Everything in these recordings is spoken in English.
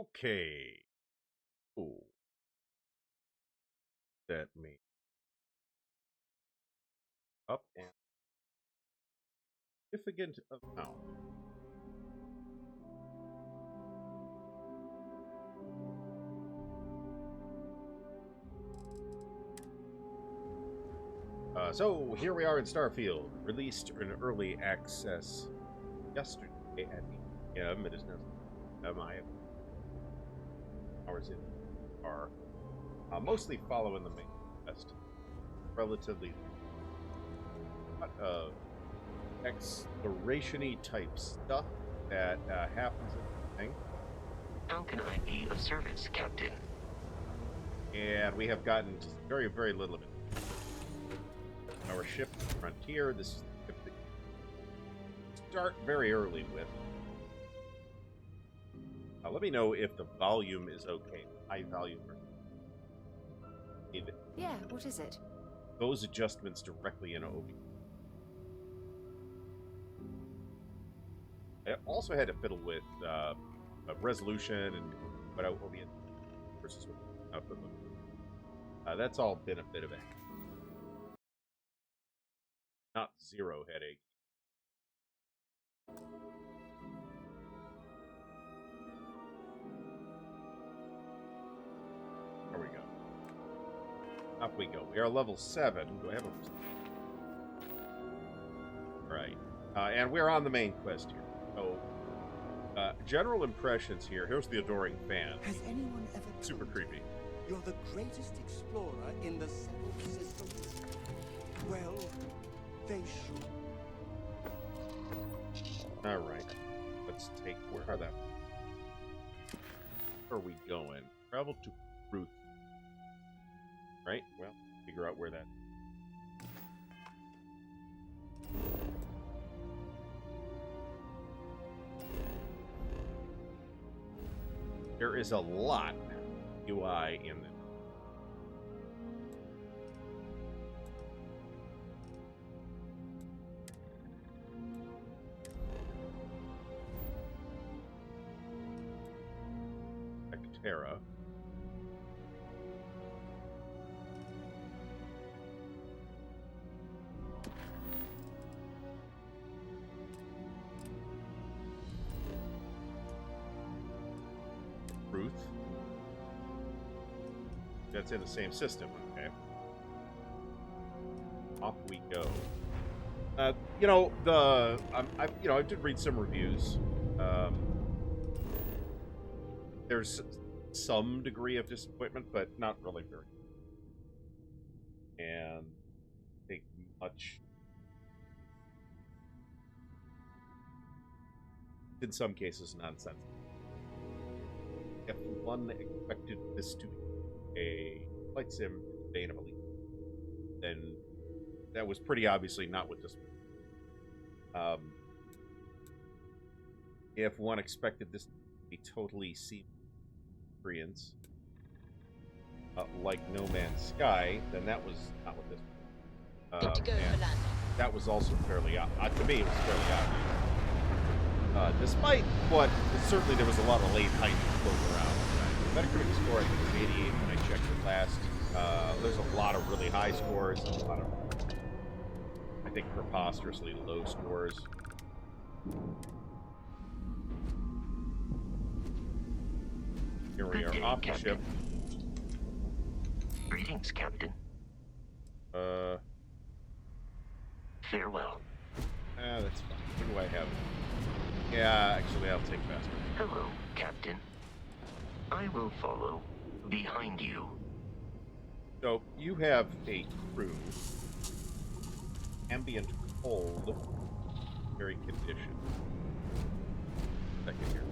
Okay. Ooh. That me up and significant amount. So here we are in Starfield, released in early access yesterday at 8 p.m. It is now I have hours in are mostly following the main quest. Relatively lot of exploration-y type stuff that happens in the thing. How can I be of service, Captain? And we have gotten just very, very little of it. Our ship, Frontier, this is the ship that you start very early with. Let me know if the volume is okay. High volume. Yeah, what is it? Those adjustments directly in OBS. I also had to fiddle with resolution and what OBS versus what output looks like. That's all been a bit of a not zero headache. There we go. Up we go. We are level 7. Do I have a... Right. And we're on the main quest here. So, general impressions here. Here's the adoring fan. Has anyone ever Super told creepy. you you're the greatest explorer in the settled systems? Well, they should. Alright. Let's take... Where are that? Where are we going? Travel to Ruth. Right? Well, figure out where that... There is a lot of UI in this. Terra. Ruth. That's in the same system, okay. Off we go. You know, I did read some reviews. There's some degree of disappointment, but not really very. And I think much, in some cases, nonsense. If one expected this to be a flight sim in the vein of Elite, then that was pretty obviously not what this was. If one expected this to be totally seamless experience, like No Man's Sky, then that was not what this was. Good to go for landing. That was also fairly, to me, it was fairly obvious. Despite what, certainly there was a lot of late hype floating around. Metacritic score, I think, was 88 when I checked it last. There's a lot of really high scores, and a lot of, I think, preposterously low scores. Here we are, off the ship. Greetings, Captain. Farewell. That's fine. What do I have? Yeah, actually, I'll take faster. Hello, Captain. I will follow behind you. So, you have a crew. Ambient cold. Very condition. Second here.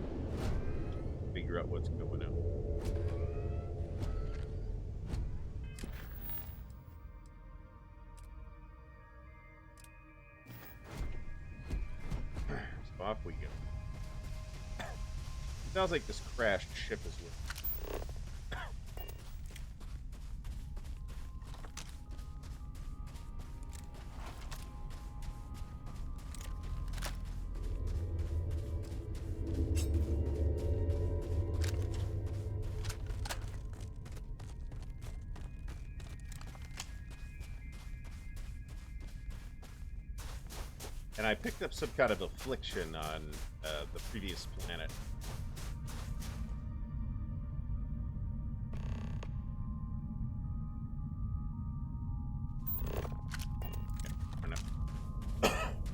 Figure out what's going on. So off we go. Sounds like this crashed ship is with. And I picked up some kind of affliction on the previous planet.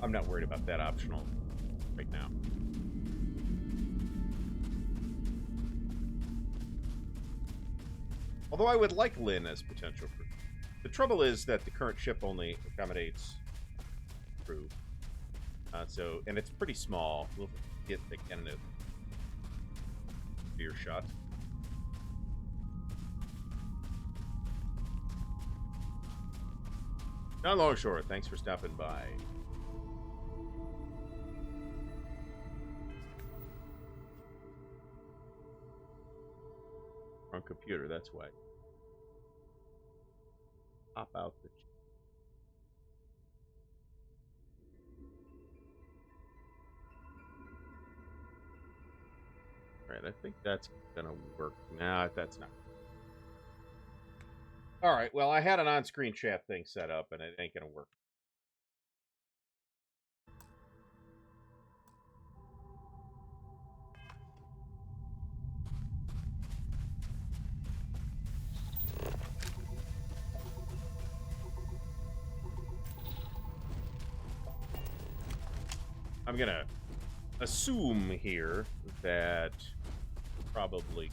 I'm not worried about that optional right now. Although I would like Lynn as potential crew. The trouble is that the current ship only accommodates crew. And it's pretty small. We'll get the kind of earshot. John Longshore, thanks for stopping by. On computer, that's why. Pop out the. Alright, I think that's gonna work. Nah, that's not. Alright, well, I had an on-screen chat thing set up, and it ain't gonna work. I'm gonna assume here that probably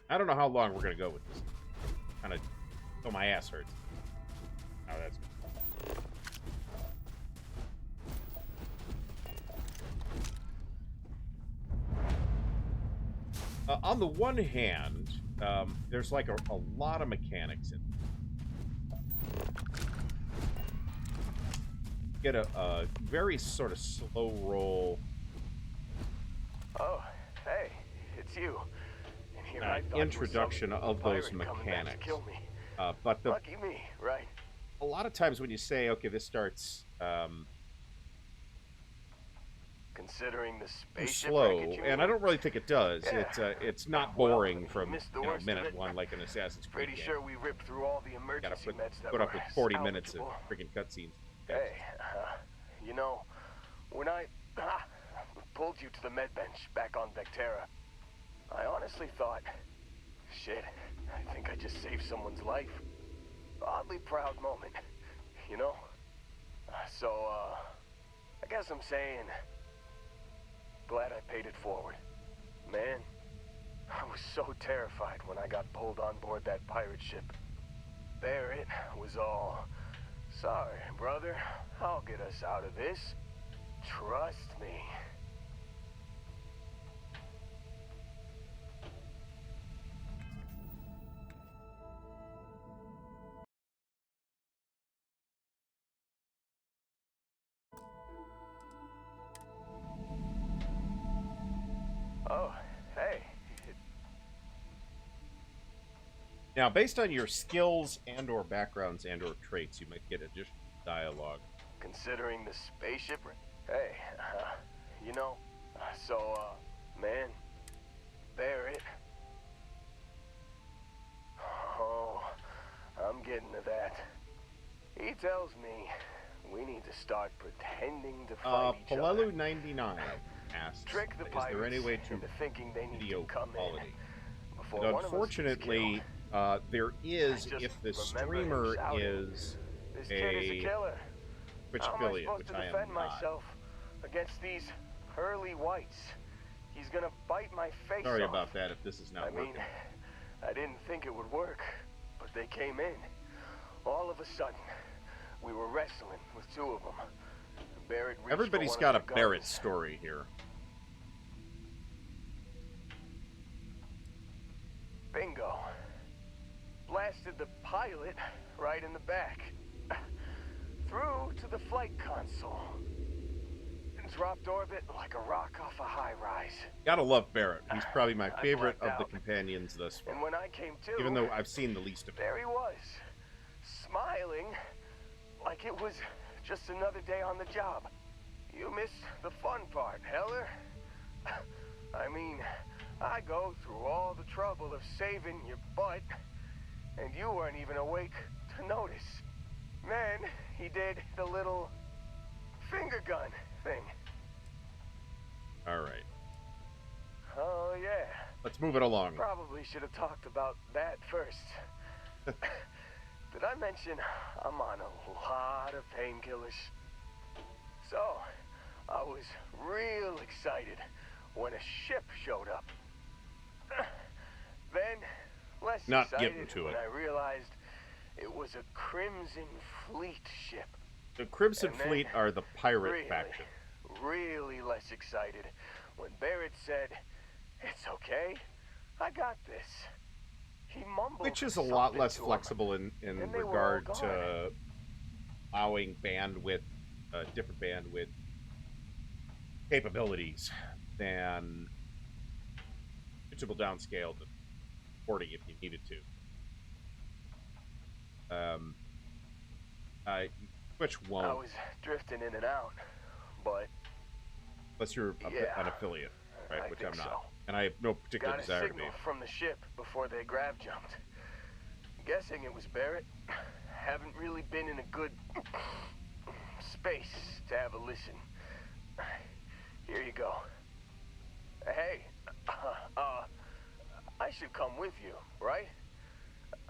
I don't know how long we're gonna go with this. Kind of till my ass hurts. Oh, that's good. On the one hand, there's like a lot of mechanics in it. Get a very sort of slow roll. Oh, hey, it's you. And here I thought Introduction of those mechanics. But the lucky me, right? A lot of times when you say, okay, this starts considering the spaceship slow, and I were, don't really think it does. Yeah. It's not boring well, from worst minute of it. one like an Assassin's Creed Pretty game. sure we ripped through all the emergency Gotta meds that put were up with 40 minutes of salvageable. freaking cutscenes. Hey, you know, when I pulled you to the med bench back on Vectera, I honestly thought, shit, I think I just saved someone's life. Oddly proud moment, you know? So, I guess I'm saying, glad I paid it forward. Man, I was so terrified when I got pulled on board that pirate ship. There it was all, sorry, brother, I'll get us out of this. Trust me. Oh, hey. Now, based on your skills and/or backgrounds and/or traits, you might get additional dialogue. Considering the spaceship, hey, you know, so, man, Barrett. Oh, I'm getting to that. He tells me we need to start pretending to fight each other. Palelu99 asks, Trick the is there any pirates way to into thinking they need video to come quality? in before And one of us gets unfortunately, killed. there is I just if the remember him streamer shouting, is This kid is a killer. Twitch How am I affiliate, supposed which to I am defend not. myself against these pearly whites? He's gonna bite my face Sorry off. about that if this is not I working. mean, I didn't think it would work, but they came in. All of a sudden, we were wrestling with two of them. Barrett reached Everybody's for got one a of their Barrett guns. story here. Bingo. Blasted the pilot right in the back. Through to the flight console. And dropped orbit like a rock off a high rise. Gotta love Barrett. He's probably my I favorite blacked of the out. companions thus far. And when I came to, Even though I've seen the least of him. there he was. smiling like it was just another day on the job. You missed the fun part, Heller. I mean, I go through all the trouble of saving your butt, and you weren't even awake to notice. Then he did the little finger gun thing. All right. Oh, yeah. Let's move it along. Probably should have talked about that first. Did I mention I'm on a lot of painkillers? So, I was real excited when a ship showed up. Then, less Not excited getting to when it. I realized it was a Crimson Fleet ship. The Crimson And then, Fleet are the pirate really, faction. really less excited when Barrett said, "It's okay, I got this." He mumbled, Which is a lot something less to him, flexible in and they were all regard gone. to allowing bandwidth, different bandwidth capabilities than switchable downscale to 40 if you needed to. Switch I won't was drifting in and out, but unless you're yeah, an affiliate, right? I Which think I'm not, so. and I have no particular Got a desire to be. signal from the ship before they grav jumped. Guessing it was Barrett. Haven't really been in a good space to have a listen. Here you go. Hey, I should come with you, right?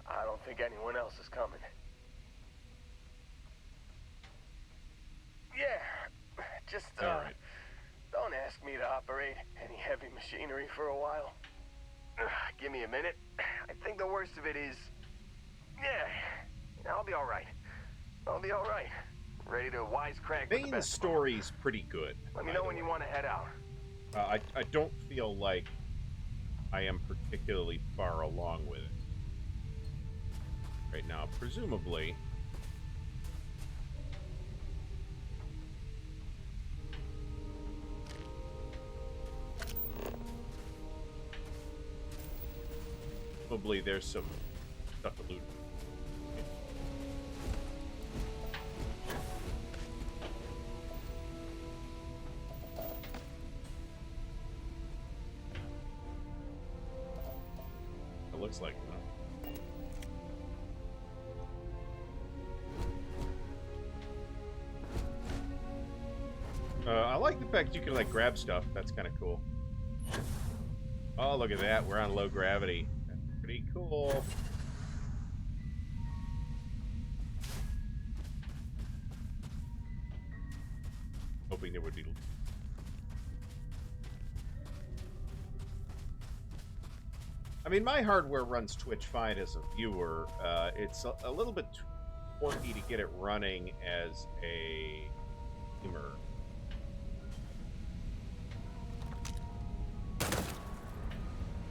I don't think anyone else is coming. Yeah, just All right. don't ask me to operate any heavy machinery for a while. Give me a minute. I think the worst of it is, yeah, I'll be all right. I'll be all right. Ready to wisecrack with the Main best of them. story's pretty good. Let me by know the when you way. want to head out. I don't feel like I am particularly far along with it right now. Presumably, there's some stuff to loot. It looks like, I like the fact you can like grab stuff. That's kind of cool. Oh, look at that. We're on low gravity. That's pretty cool. Hoping there would be. I mean, my hardware runs Twitch fine as a viewer. It's a little bit quirky to get it running as a streamer.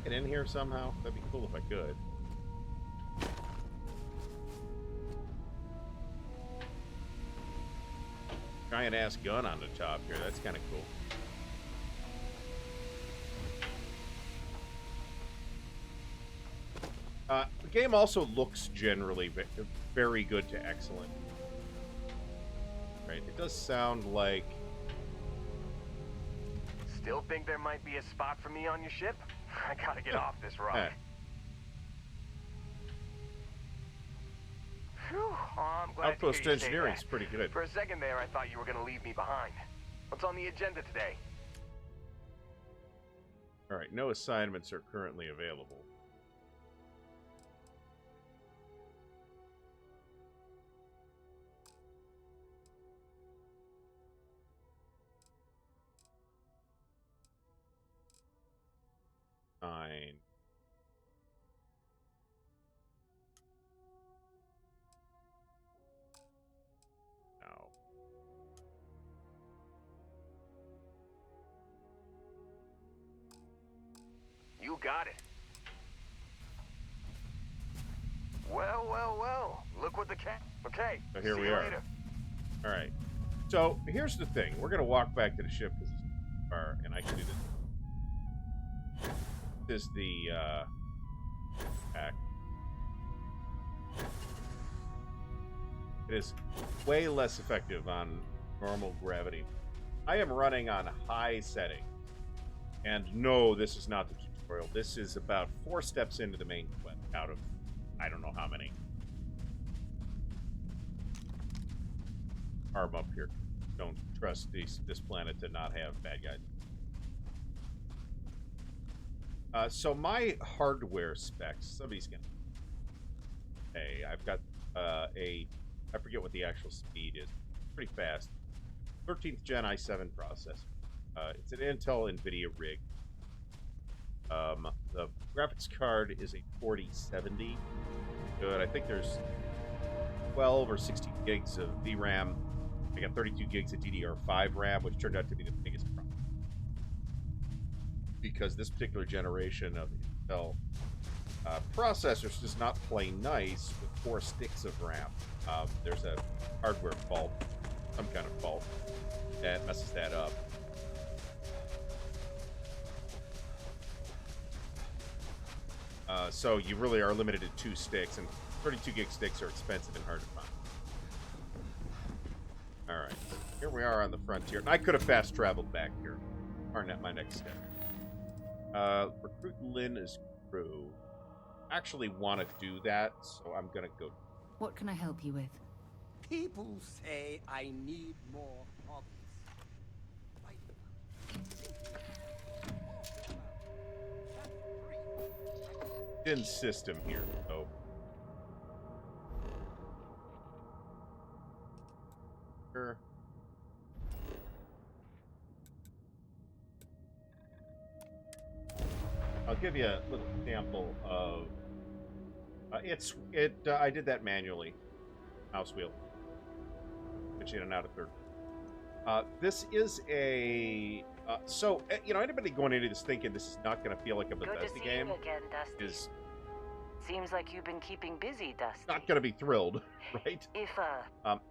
Get in here somehow? That'd be cool if I could. Giant ass gun on the top here. That's kind of cool. The game also looks generally very good to excellent. Right? It does sound like. Still think there might be a spot for me on your ship? I gotta get off this rock. Eh. Whew, oh, I'm glad to Outpost hear you say engineering's that. pretty good. For a second there, I thought you were gonna leave me behind. What's on the agenda today? All right, no assignments are currently available. Fine. No. You got it. Well, well, well. Look what the cat. Okay. So here see we you are. later. All right. So here's the thing. We're going to walk back to the ship because it's too far, and I can do this. This is the pack. It is way less effective on normal gravity. I am running on high setting. And no, this is not the tutorial. This is about 4 steps into the main quest out of I don't know how many. Arm up here. Don't trust this planet to not have bad guys. So my hardware specs, somebody's gonna... Hey, I've got I forget what the actual speed is. Pretty fast. 13th gen i7 processor. It's an Intel NVIDIA rig. The graphics card is a 4070. Good. I think there's 12 or 16 gigs of VRAM. I got 32 gigs of DDR5 RAM, which turned out to be the biggest problem. Because this particular generation of Intel processors does not play nice with 4 sticks of RAM. There's a hardware fault, some kind of fault, that messes that up. So you really are limited to 2 sticks, and 32 gig sticks are expensive and hard to find. Alright, here we are on the frontier. And I could have fast traveled back here. Or not my next step. Recruit Lynn as crew. Actually want to do that, so I'm gonna go. What can I help you with? People say I need more hobbies. In system here, so. Sure. I'll give you a little sample of. I did that manually. Mouse wheel. Put you in and out of third. This is a. So, you know, anybody going into this thinking this is not going to feel like a Bethesda game again, Dusty. is Seems like you've been keeping busy, Dusty. not going to be thrilled, right? If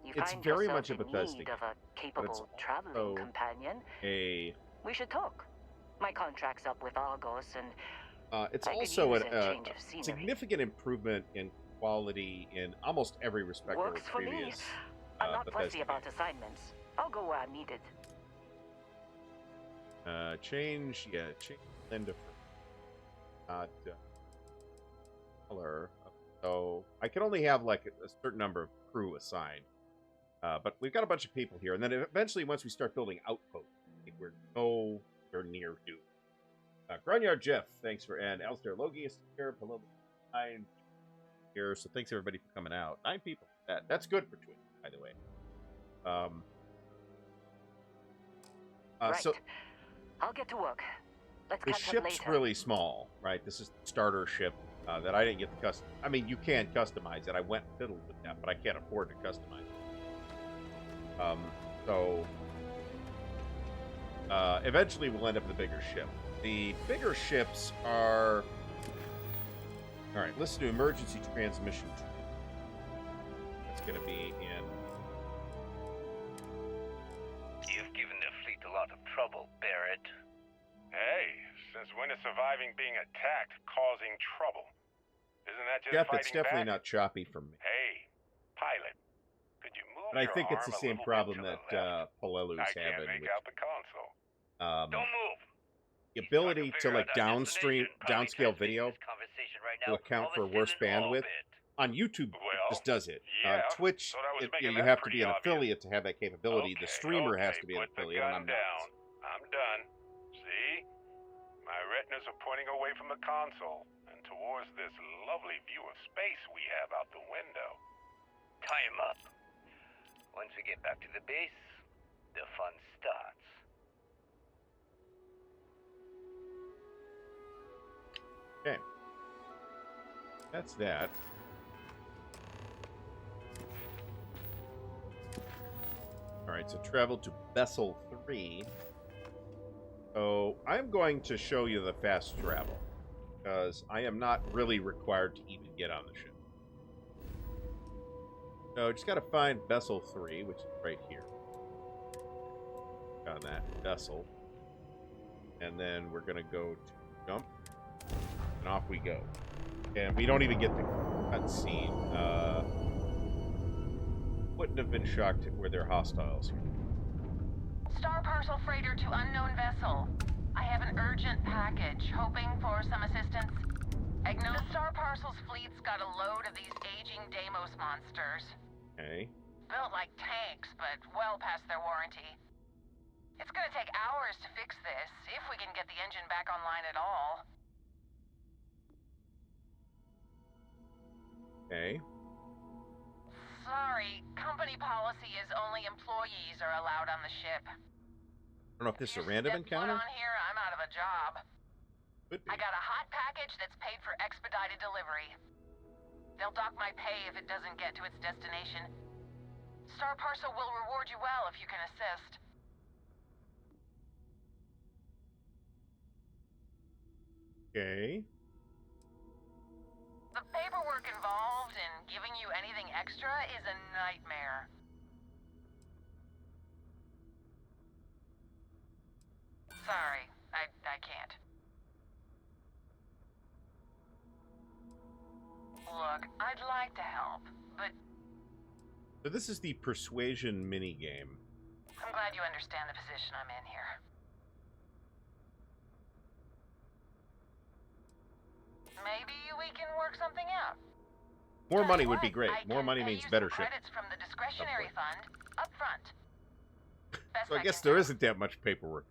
you It's find very yourself much a in Bethesda need game, of a capable traveling also companion, a. we should talk. My contract's up with Argos, and It's I could also use a a change of scenery. significant improvement in quality in almost every respect over Works for me. previous I'm not Bethesda fussy about games. assignments. I'll go where I'm needed. Change Linda not color. So I can only have like a certain number of crew assigned. But we've got a bunch of people here, and then eventually once we start building outposts, I think we're nowhere near due. Grunyard Jeff, thanks for, and Alistair Logius here, hello, 9 here, so thanks everybody for coming out. 9 people. That's good for Twitch, by the way. Right. So I'll get to work. Let's the catch up ship's later. really small, right? This is the starter ship that I didn't get to custom. I mean, you can customize it. I went and fiddled with that, but I can't afford to customize it. So eventually we'll end up with a bigger ship. The bigger ships are... All right, listen to emergency transmission. It's going to be in... You've given the fleet a lot of trouble, Barrett. Hey, since when is surviving being attacked causing trouble? Isn't that just Jeff, fighting it's definitely back? not choppy for me. Hey, pilot, could you move But I your think it's arm the a same little problem bit to that the left? Polelu's I can't having. make out the console. Don't move. The ability to like Figure out our downscale destination. Probably video transmitting this conversation right to now account for while worse it's in bandwidth. orbit. On YouTube, Well, it just does it. yeah, Twitch, so that was making you that have to pretty be an obvious. affiliate to have that capability. The streamer has to be an put affiliate, the and I'm gun down. not. I'm done. See? My retinas are pointing away from the console and towards this lovely view of space we have out the window. Tie him up. Once we get back to the base, the fun starts. Okay. That's that. Alright, so travel to Vessel 3. So, I'm going to show you the fast travel. Because I am not really required to even get on the ship. So, just gotta find Vessel 3, which is right here. On that vessel. And then we're gonna go to jump. And off we go. And we don't even get the cutscene. wouldn't have been shocked were there hostiles here. Star Parcel Freighter to unknown vessel. I have an urgent package, hoping for some assistance. The Star Parcel's fleet's got a load of these aging Deimos monsters. Okay. Built like tanks, but well past their warranty. It's gonna take hours to fix this, if we can get the engine back online at all. Okay. Sorry, company policy is only employees are allowed on the ship. I don't know if this is a random encounter. On here, I'm out of a job. Could be. I got a hot package that's paid for expedited delivery. They'll dock my pay if it doesn't get to its destination. Star Parcel will reward you well if you can assist. Okay. The paperwork involved in giving you anything extra is a nightmare. Sorry, I can't. Look, I'd like to help, but... So this is the persuasion minigame. I'm glad you understand the position I'm in here. Maybe we can work something out. More money would be great. More money means better shit. Credits from the discretionary fund up front. So I guess there isn't that much paperwork.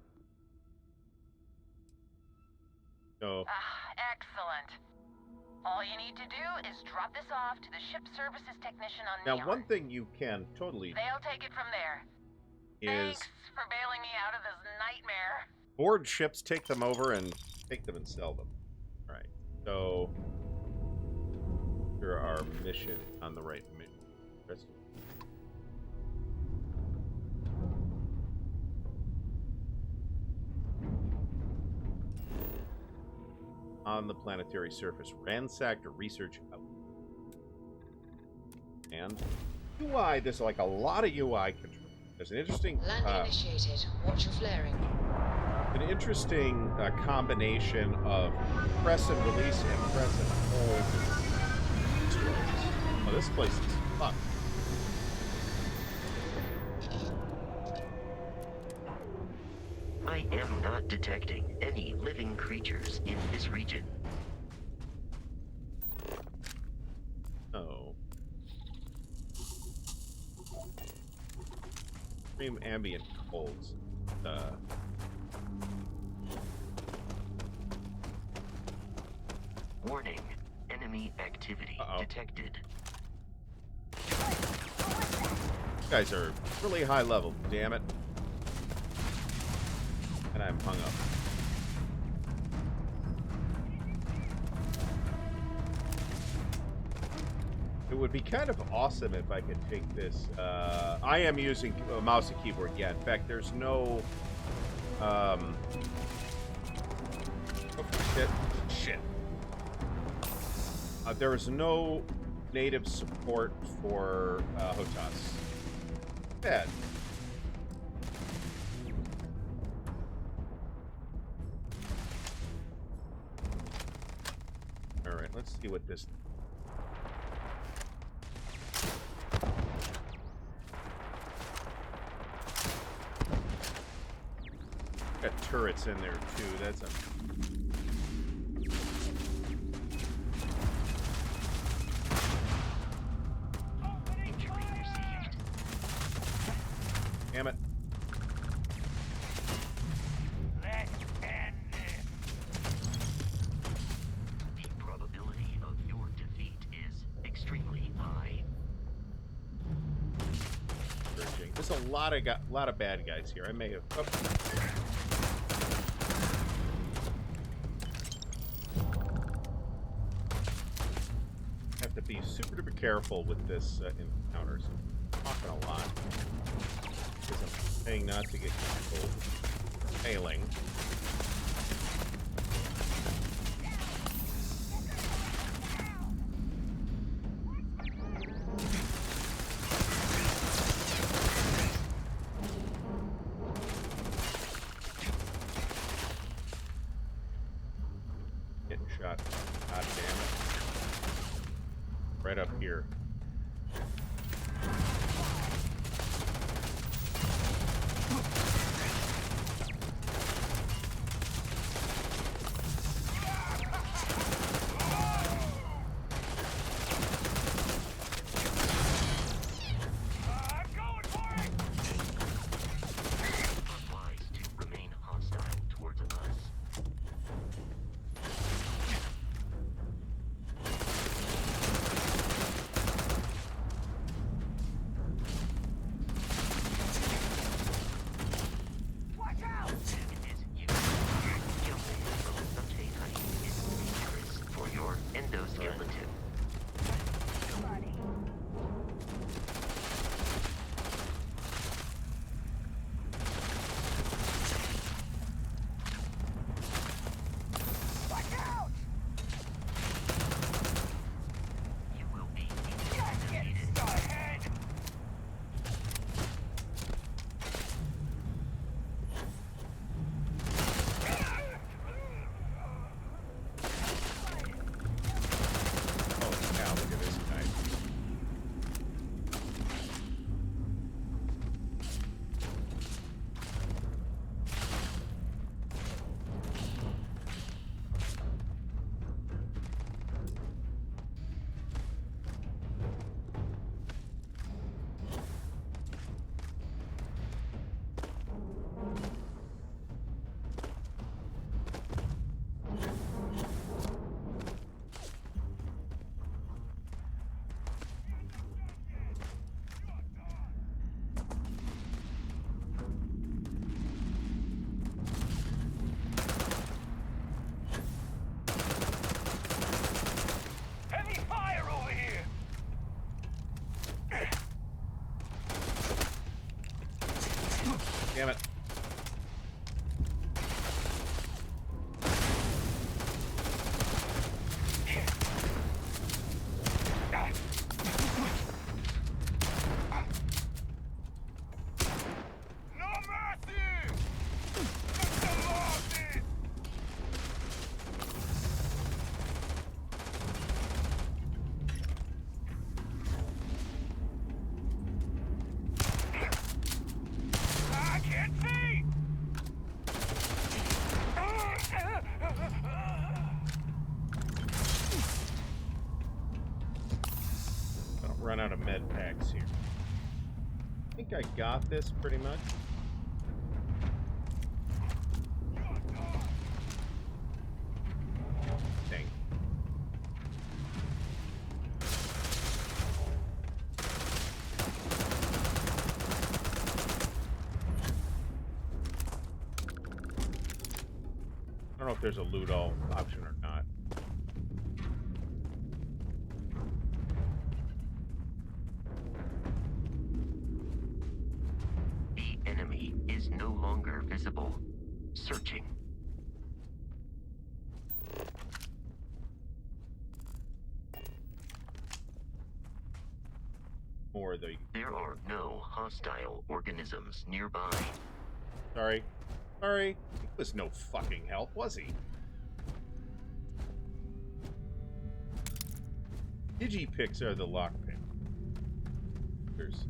So. Excellent. All you need to do is drop this off to the ship services technician on Now, Neon. one thing you can totally They'll take it from there. is Thanks for bailing me out of this nightmare. board ships, take them over and take them and sell them. All right. So here our mission on the right mission. On the planetary surface, ransack to research out. And UI, there's like a lot of UI control. There's an interesting landing initiated. Watch your flaring. An interesting combination of press and release and press and hold. Oh, this place is fun. I am not detecting any living creatures in this region. Oh. Extreme ambient colds. Warning. Enemy activity detected. You guys are really high level, damn it. And I'm hung up. It would be kind of awesome if I could take this. I am using a mouse and keyboard. Yeah, in fact, there's no. Oh, shit. There is no native support for HOTAS. Bad. All right, let's see what this. Got turrets in there too. That's a. Damn it. Let's end this. The probability of your defeat is extremely high. There's a lot of bad guys here. I may have. Oh. Have to be super duper careful with this encounters. I'm talking a lot because I'm saying not to get killed. Failing. Getting shot. God damn it. Right up here. Damn it. Run out of med packs here. I think I got this pretty much. Dang. I don't know if there's a loot all option or not. No longer visible. Searching. More though. There are no hostile organisms nearby. Sorry. Sorry. He was no fucking help, was he? Digipicks are the lockpick. There's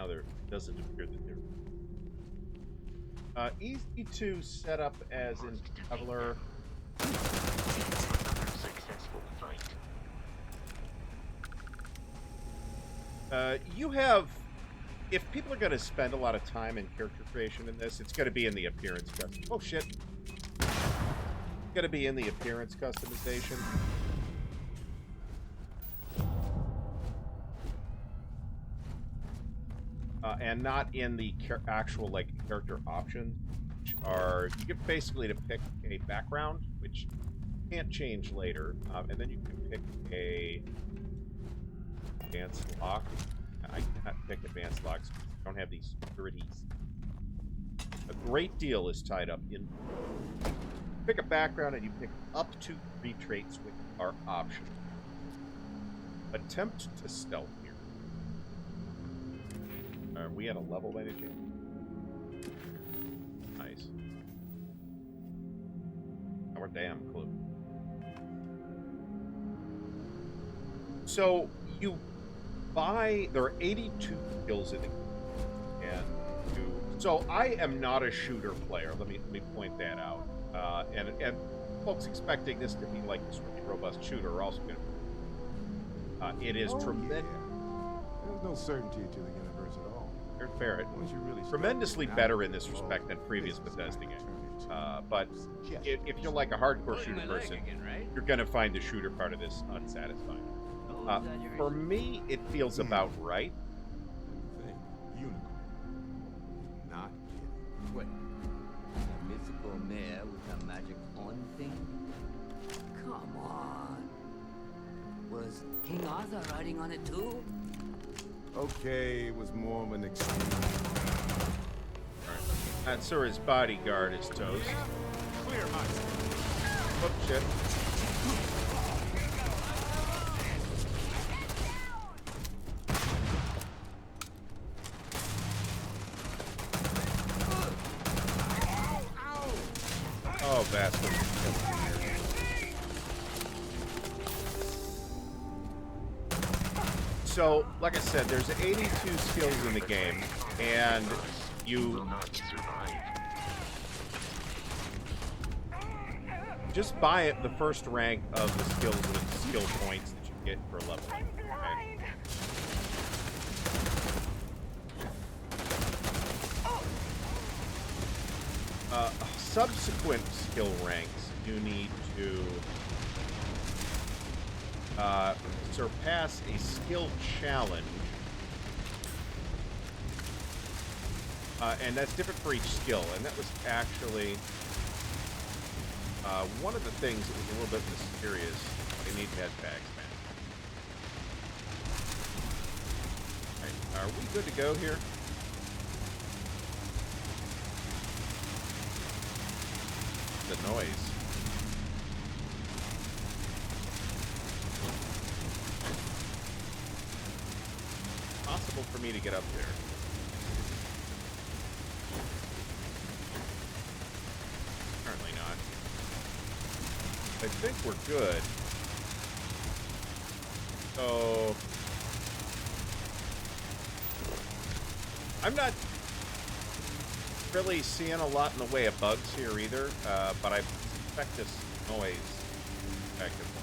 there doesn't appear that there. Easy to set up as in Traveler. Another successful fight. You have, if people are going to spend a lot of time in character creation in this, it's going to be in the appearance custom. Oh shit! It's going to be in the appearance customization. And not in the actual like character options, which are you get basically to pick a background, which can't change later, and then you can pick a advanced lock. I cannot pick advanced locks because I don't have these securities. A great deal is tied up in. Pick a background and you pick up to 3 traits which are optional. Attempt to stealth. Are we at a level by any chance? Nice. Now we're damn close. So you buy. There are 82 skills in the game, and so I am not a shooter player. Let me point that out. And folks expecting this to be like this really robust shooter are also going to. It is tremendous. Yeah. There's no certainty to the universe at all. Fair. Tremendously better in this respect than previous Bethesda games. But if you're like a hardcore shooter person, you're going to find the shooter part of this unsatisfying. For me, it feels about right. Unicorn. Not kidding. What? A mythical mare with a magic horn thing? Come on. Was King Arthur riding on it too? Okay, it was more of an extreme. Alright. And so his bodyguard is toast. Clear eyes. Oh, shit. Oh, bastard. So, like I said, there's 82 skills in the game, and you just buy it the first rank of the skills with skill points that you get for leveling. Okay? Subsequent skill ranks, you need to surpass a skill challenge And that's different for each skill. And that was actually one of the things that was a little bit mysterious. They need med packs, man. All right, are we good to go here? The noise. Possible for me to get up there. Apparently not. I think we're good. So I'm not really seeing a lot in the way of bugs here either, but I suspect this noise effectively.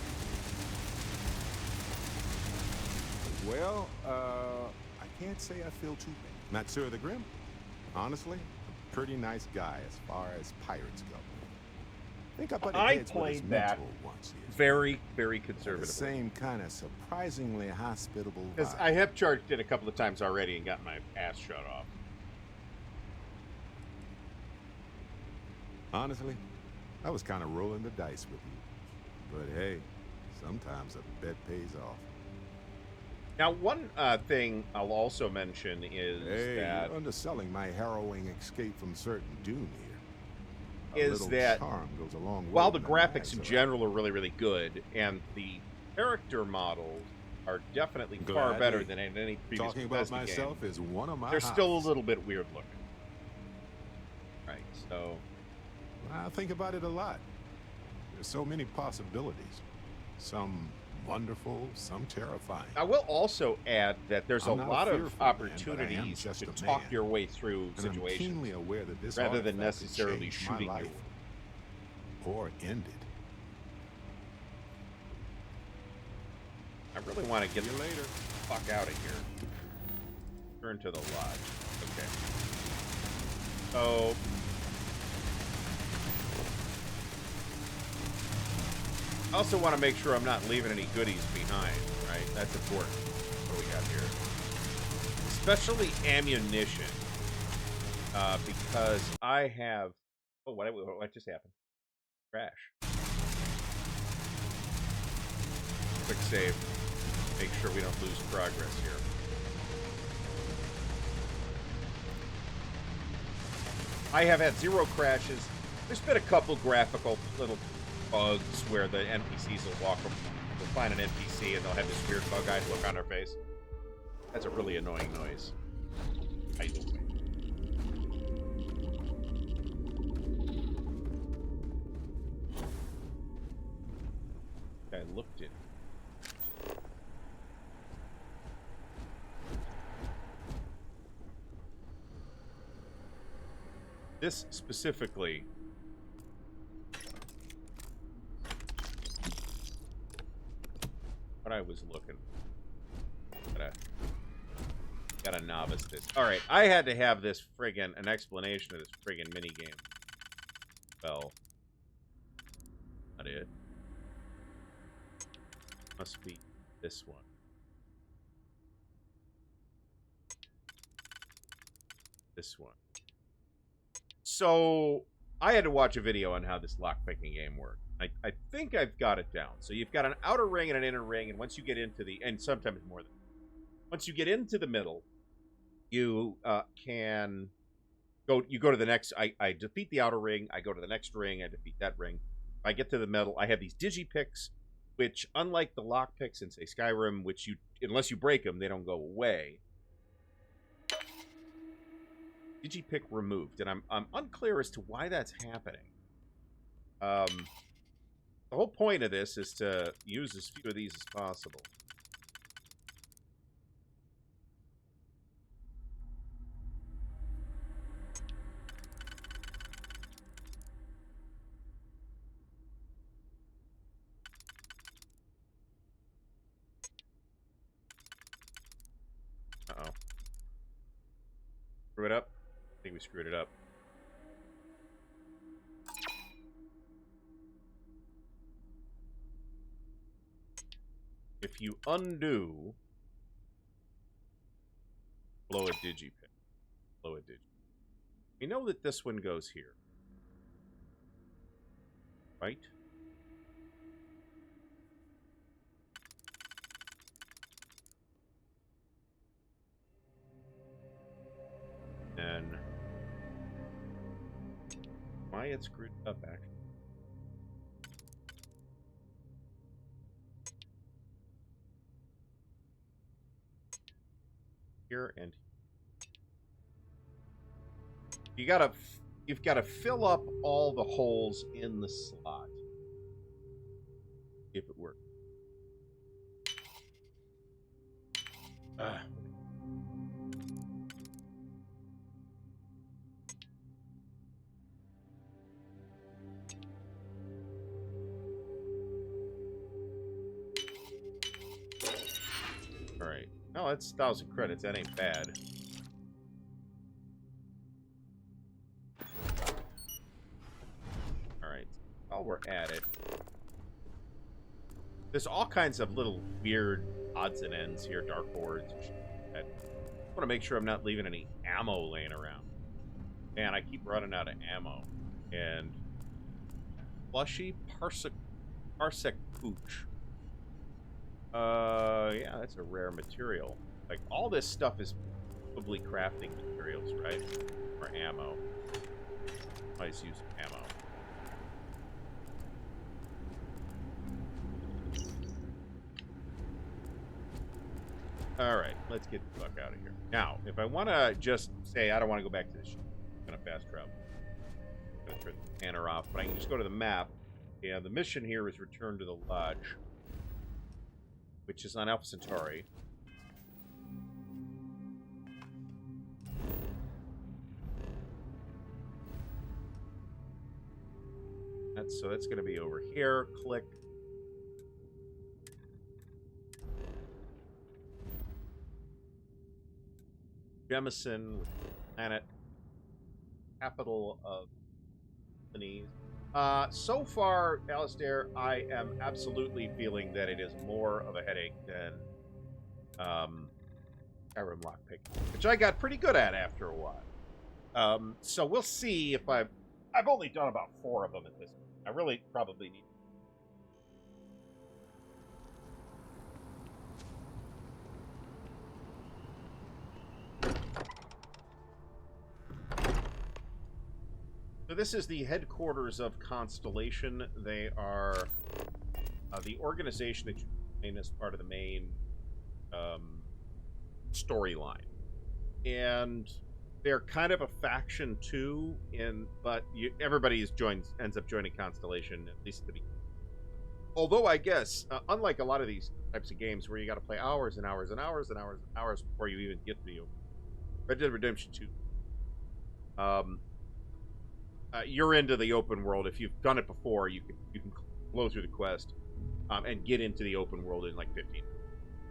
Well, I can't say I feel too bad. Not Sir the Grim? Honestly, a pretty nice guy as far as pirates go. I think I butted heads with his mentor once. Very, very conservative. The same kind of surprisingly hospitable vibe. Because I have charged it a couple of times already and got my ass shut off. Honestly, I was kind of rolling the dice with you. But hey, sometimes a bet pays off. Now, one thing I'll also mention is that... You're underselling my harrowing escape from certain doom here. Is that charm goes a long way while the graphics in general are really, really good, and the character models are definitely far better than in any previous talking about Bethesda myself game, is one of my they're still a little bit weird looking. Right, so... I think about it a lot. There's so many possibilities. Some wonderful, some terrifying. I will also add that there's a lot of fearful man, opportunities just to a talk man. your way through And I'm situations keenly aware that this rather than artifact could necessarily change my shooting life, you. or end it. I really want to get the fuck out of here. Turn to the lodge. Okay. So... I also want to make sure I'm not leaving any goodies behind, right? That's important. What do we got here? Especially ammunition. Because I have... Oh, what just happened? Crash. Quick save. Make sure we don't lose progress here. I have had 0 crashes. There's been a couple graphical little bugs where the NPCs will they'll find an NPC and they'll have this weird bug-eyed look on their face. That's a really annoying noise. Either way. I looked it. This specifically... what I was looking for. Gotta novice this. Alright, I had to have this friggin' an explanation of this friggin' minigame. Well, not it. Must be this one. This one. So, I had to watch a video on how this lockpicking game worked. I think I've got it down. So you've got an outer ring and an inner ring, and once you get into the... and sometimes more than... once you get into the middle, you can... you go to the next... I defeat the outer ring, I go to the next ring, I defeat that ring. If I get to the middle, I have these digipicks, which, unlike the lockpicks in, say, Skyrim, which you... unless you break them, they don't go away. Digipick removed, and I'm unclear as to why that's happening. The whole point of this is to use as few of these as possible. Uh-oh. Screw it up? I think we screwed it up. If you undo, blow a digipick. Blow a digi. We know that this one goes here. Right? And why it's screwed up actually. Here and you've got to fill up all the holes in the slot. If it works. All right. No, that's 1,000 credits. That ain't bad. All right. While we're at it, there's all kinds of little weird odds and ends here, dark boards. I want to make sure I'm not leaving any ammo laying around. Man, I keep running out of ammo. And Plushy Parsec Pooch. Yeah, that's a rare material. Like, all this stuff is probably crafting materials, right? Or ammo. I just use ammo. Alright, let's get the fuck out of here. Now, if I want to just say I don't want to go back to the ship, I'm going to fast travel. I'm going to turn the scanner off, but I can just go to the map. And the mission here is return to the lodge, which is on Alpha Centauri. So that's going to be over here. Click. Jemison, planet, capital of Japanese. So far, Alistair, I am absolutely feeling that it is more of a headache than Skyrim lockpicking, which I got pretty good at after a while. So we'll see if I've only done about 4 of them at this point. I really probably need. So this is the headquarters of Constellation. They are the organization that you main as part of the main storyline, and they're kind of a faction too. But everybody ends up joining Constellation, at least at the beginning. Although I guess, unlike a lot of these types of games where you got to play hours and hours and hours and hours and hours before you even get to the Red Dead Redemption 2. You're into the open world. If you've done it before, you can blow through the quest and get into the open world in like 15.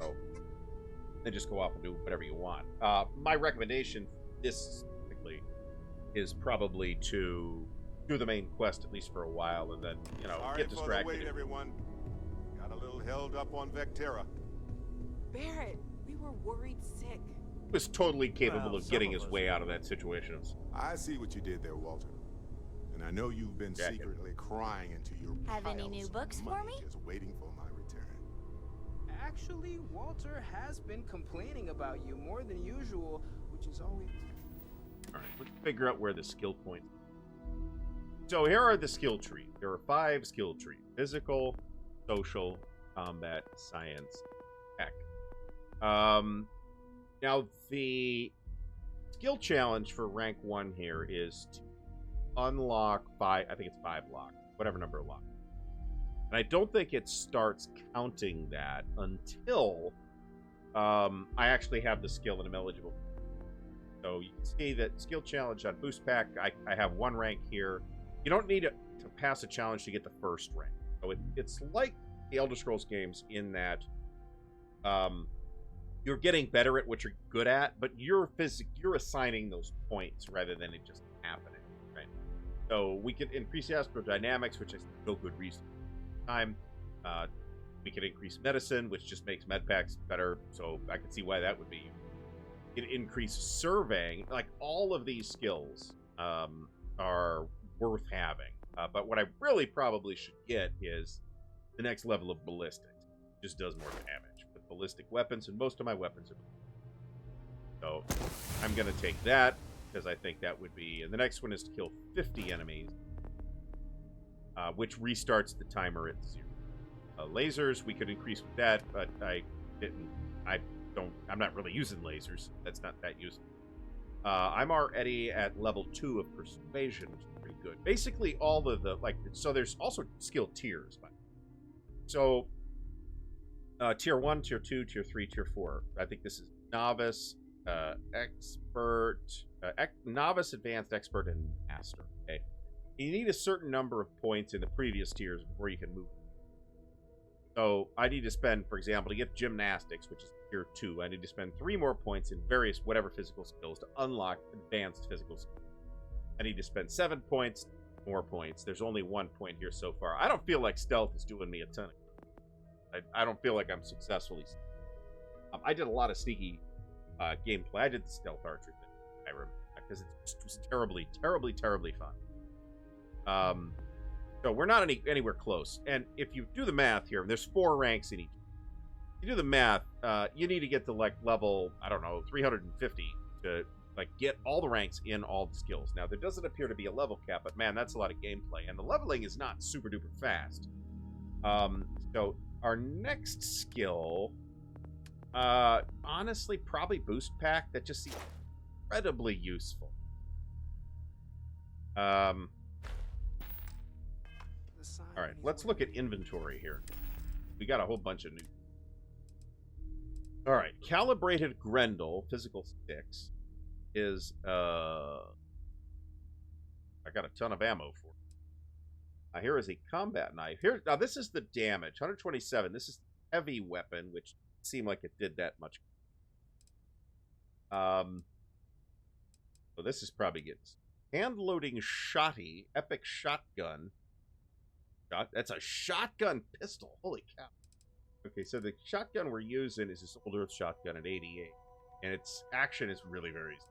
So then just go off and do whatever you want. My recommendation, this specifically, is probably to do the main quest at least for a while, and then get distracted. Sorry for the wait, everyone. Got a little held up on Vectera. Barrett, we were worried sick. He was totally capable of getting his way out of that situation. I see what you did there, Walter. And I know you've been secretly crying into your Have any new books for me? Just waiting for my return. Actually, Walter has been complaining about you more than usual, which is always... Alright, let's figure out where the skill points. So here are the skill trees. There are 5 skill trees. Physical, social, combat, science, tech. Now, the skill challenge for rank 1 here is to unlock 5, I think it's 5 lock, whatever number of lock. And I don't think it starts counting that until I actually have the skill and I'm eligible. So you can see that skill challenge on boost pack, I have 1 rank here. You don't need to pass a challenge to get the first rank. So it's like the Elder Scrolls games in that you're getting better at what you're good at, but you're assigning those points rather than it just happening. So we can increase the astrodynamics, which is no good reason. We can increase medicine, which just makes med packs better. So I can see why that would be. You can increase surveying. Like all of these skills are worth having. But what I really probably should get is the next level of ballistics. It just does more damage with ballistic weapons, and most of my weapons are. So I'm going to take that, because I think that would be... And the next one is to kill 50 enemies, which restarts the timer at 0. Lasers, we could increase with that, but I didn't... I'm not really using lasers. That's not that useful. I'm already at level 2 of Persuasion, which is pretty good. Basically, all of the... So there's also skill tiers. So, Tier 1, Tier 2, Tier 3, Tier 4. I think this is Novice... expert, novice, advanced, expert, and master. Okay, you need a certain number of points in the previous tiers before you can move. So I need to spend, for example, to get gymnastics, which is tier 2, I need to spend 3 more points in various whatever physical skills to unlock advanced physical skills. I need to spend 7 points, more points. There's only 1 point here so far. I don't feel like stealth is doing me a ton. I don't feel like I'm successfully. I did a lot of sneaky gameplay. I did the stealth archery thing, I remember, because it was terribly, terribly, terribly fun. So we're not anywhere close. And if you do the math here, there's 4 ranks in each. If you do the math, you need to get to like level, I don't know, 350 to like get all the ranks in all the skills. Now there doesn't appear to be a level cap, but man, that's a lot of gameplay, and the leveling is not super duper fast. So our next skill. Honestly, probably boost pack. That just seems incredibly useful. All right, let's look at inventory here. We got a whole bunch of new. All right, calibrated Grendel, physical 6, is I got a ton of ammo for it. Here is a combat knife. Here, now this is the damage, 127. This is the heavy weapon, which seemed like it did that much. So this is probably good. Hand-loading shotty, epic shotgun. That's a shotgun pistol. Holy cow. Okay, so the shotgun we're using is this Old Earth shotgun at 88. And its action is really very easy.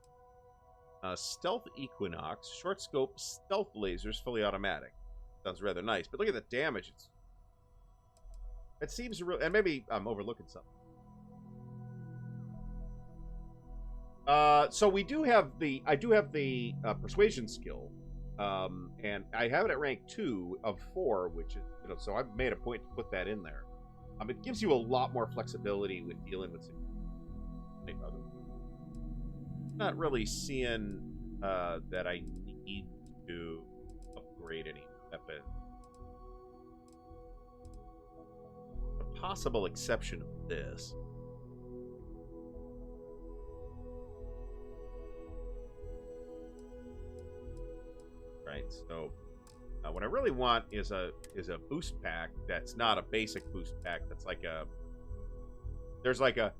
Stealth Equinox, short scope, stealth lasers, fully automatic. Sounds rather nice, but look at the damage. It seems real, and maybe I'm overlooking something. So we do have the, I do have the persuasion skill, and I have it at rank 2 of 4, which is, you know, so I've made a point to put that in there. It gives you a lot more flexibility with dealing with other. Not really seeing that I need to upgrade any weapon. A possible exception of this. Right, so what I really want is a boost pack that's not a basic boost pack. That's like a there's like a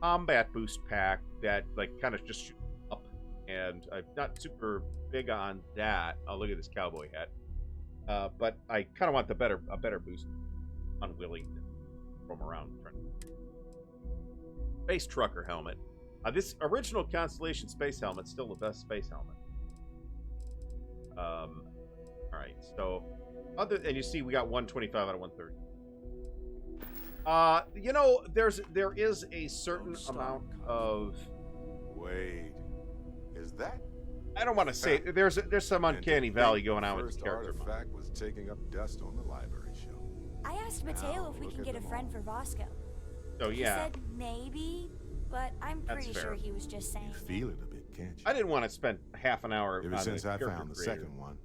combat boost pack that like kind of just shoots up, and I'm not super big on that. Oh, look at this cowboy hat. But I kind of want a better boost. Unwilling to roam around. Space trucker helmet. This original Constellation space helmet's still the best space helmet. All right, so and you see we got 125 out of 130. You know, there is a certain amount of. Wait, is that? I don't want to say there's some uncanny valley going on with this character. The artifact was taking up dust on the library shelf. I asked Mateo if we can get a friend for Vasco. So yeah. He said maybe, but I'm pretty sure he was just saying. You feel it a bit, can't you? I didn't want to spend half an hour. Ever since I found the second one,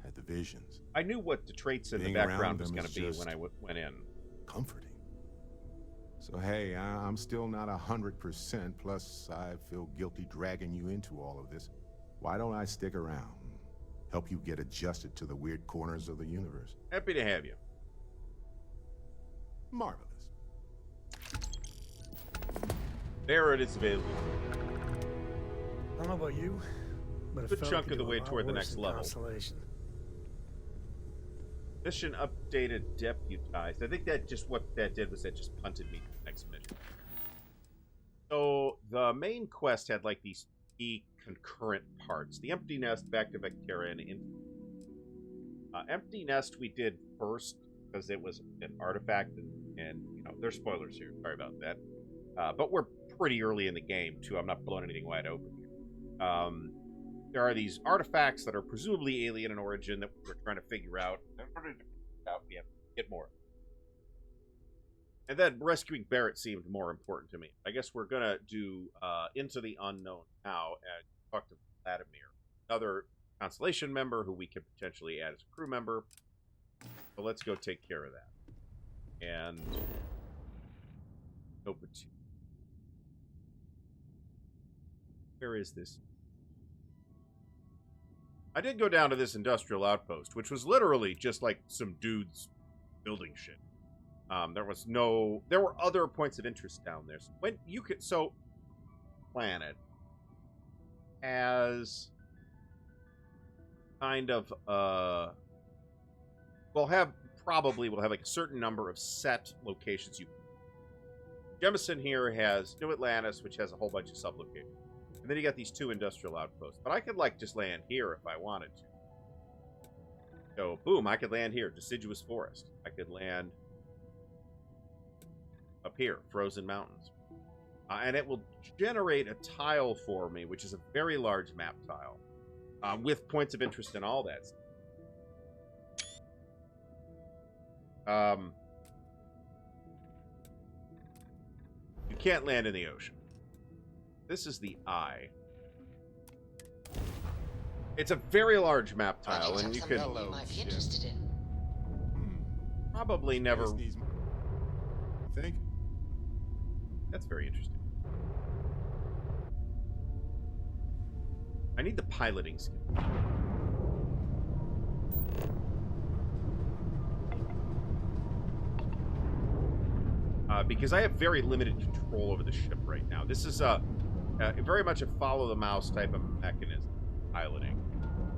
had the visions. I knew what the traits in the background was going to be when I went in. Comforting. So hey, I'm still not 100%. Plus, I feel guilty dragging you into all of this. Why don't I stick around, help you get adjusted to the weird corners of the universe? Happy to have you. Marvelous. There it is available. I don't know about you, but good chunk of the way toward the next level. Mission updated deputized. I think that just what that did was that just punted me to the next mission. So the main quest had like these 3 concurrent parts. The Empty Nest, Back to Vectera, and Empty Nest we did first because it was an artifact, and you know, there's spoilers here. Sorry about that. But we're pretty early in the game, too. I'm not blowing anything wide open here. There are these artifacts that are presumably alien in origin that we're trying to figure out. In order to figure it out, we have to get more. And then rescuing Barrett seemed more important to me. I guess we're going to do Into the Unknown now and talk to Vladimir, another Constellation member who we could potentially add as a crew member. So let's go take care of that. And over to... Where is this? I did go down to this industrial outpost, which was literally just like some dudes building shit. There were other points of interest down there. So when you could, planet has kind of, we'll have like a certain number of set locations. Jemison here has New Atlantis, which has a whole bunch of sub-locations. And then you got these 2 industrial outposts. But I could, like, just land here if I wanted to. So, boom, I could land here. Deciduous Forest. I could land up here. Frozen Mountains. And it will generate a tile for me, which is a very large map tile. With points of interest in all that stuff. You can't land in the ocean. This is the eye. It's a very large map tile, and you could probably never think. That's very interesting. I need the piloting skill. Because I have very limited control over the ship right now. This is very much a follow the mouse type of mechanism, piloting.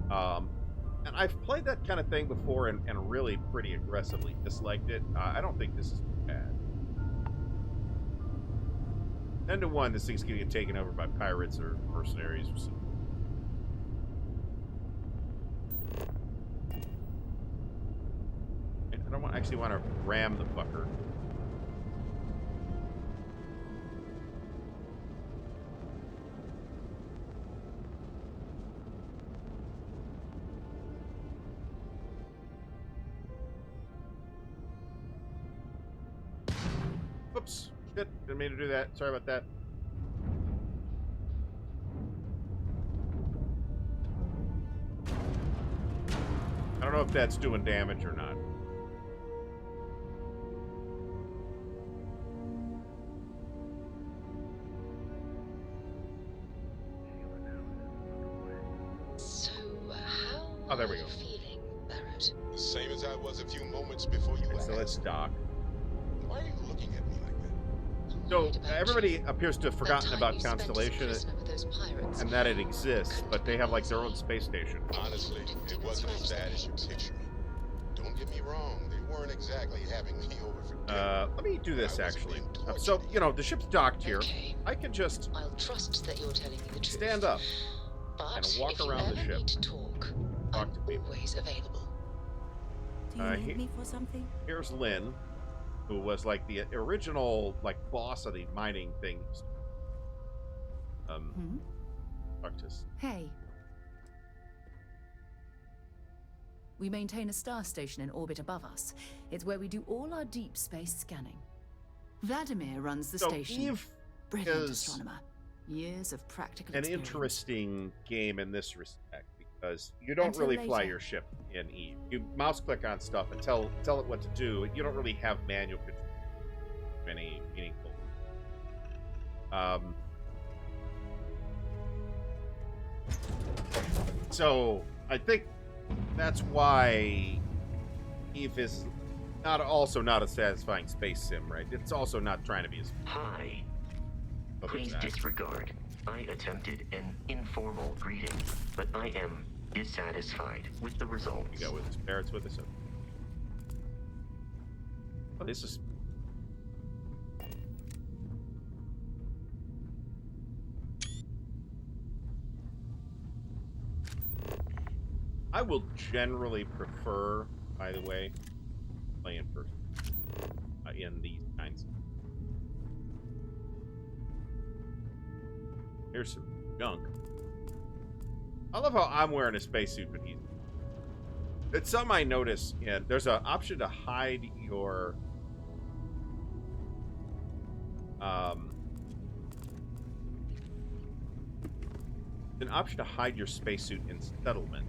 And I've played that kind of thing before and really pretty aggressively disliked it. I don't think this is bad. 10-1, this thing's gonna get taken over by pirates or mercenaries or something. I don't actually want to ram the fucker. Oops. Shit. Didn't mean to do that. Sorry about that. I don't know if that's doing damage or not. So, how there we go. Feeling, Barrett? The same as I was a few moments before you asked. So let's dock. Why are you looking at me like that? So everybody appears to have forgotten about Constellation and that it exists, but they have like their own space station. Honestly, it wasn't as bad as you picture it. Don't get me wrong, they weren't exactly having me over for dinner. Let me do this actually. So, you know, the ship's docked here. Okay. I can just I'll trust that you're telling me the truth. stand up But and walk around the if you ever ship. need to talk, I'm always available. Do you need me for something? Here's Lynn, who was like the original like boss of the mining things. Arctis. Hey. We maintain a star station in orbit above us. It's where we do all our deep space scanning. Vladimir runs the station. Eve Brilliant is astronomer. Years of practical an experience. interesting game in this respect because you don't Until really fly later. your ship in Eve. You mouse click on stuff and tell it what to do. You don't really have manual control of any meaningful. So I think that's why Eve is not a satisfying space sim, right? It's also not trying to be as. Hi. What was Please that? disregard. I attempted an informal greeting, but I am dissatisfied with the results. You got with us. Barrett's with us. Oh, this is. I will generally prefer, by the way, playing first in these kinds. Here's some junk. I love how I'm wearing a spacesuit, but it's something I notice. And there's an option to hide your spacesuit in settlement,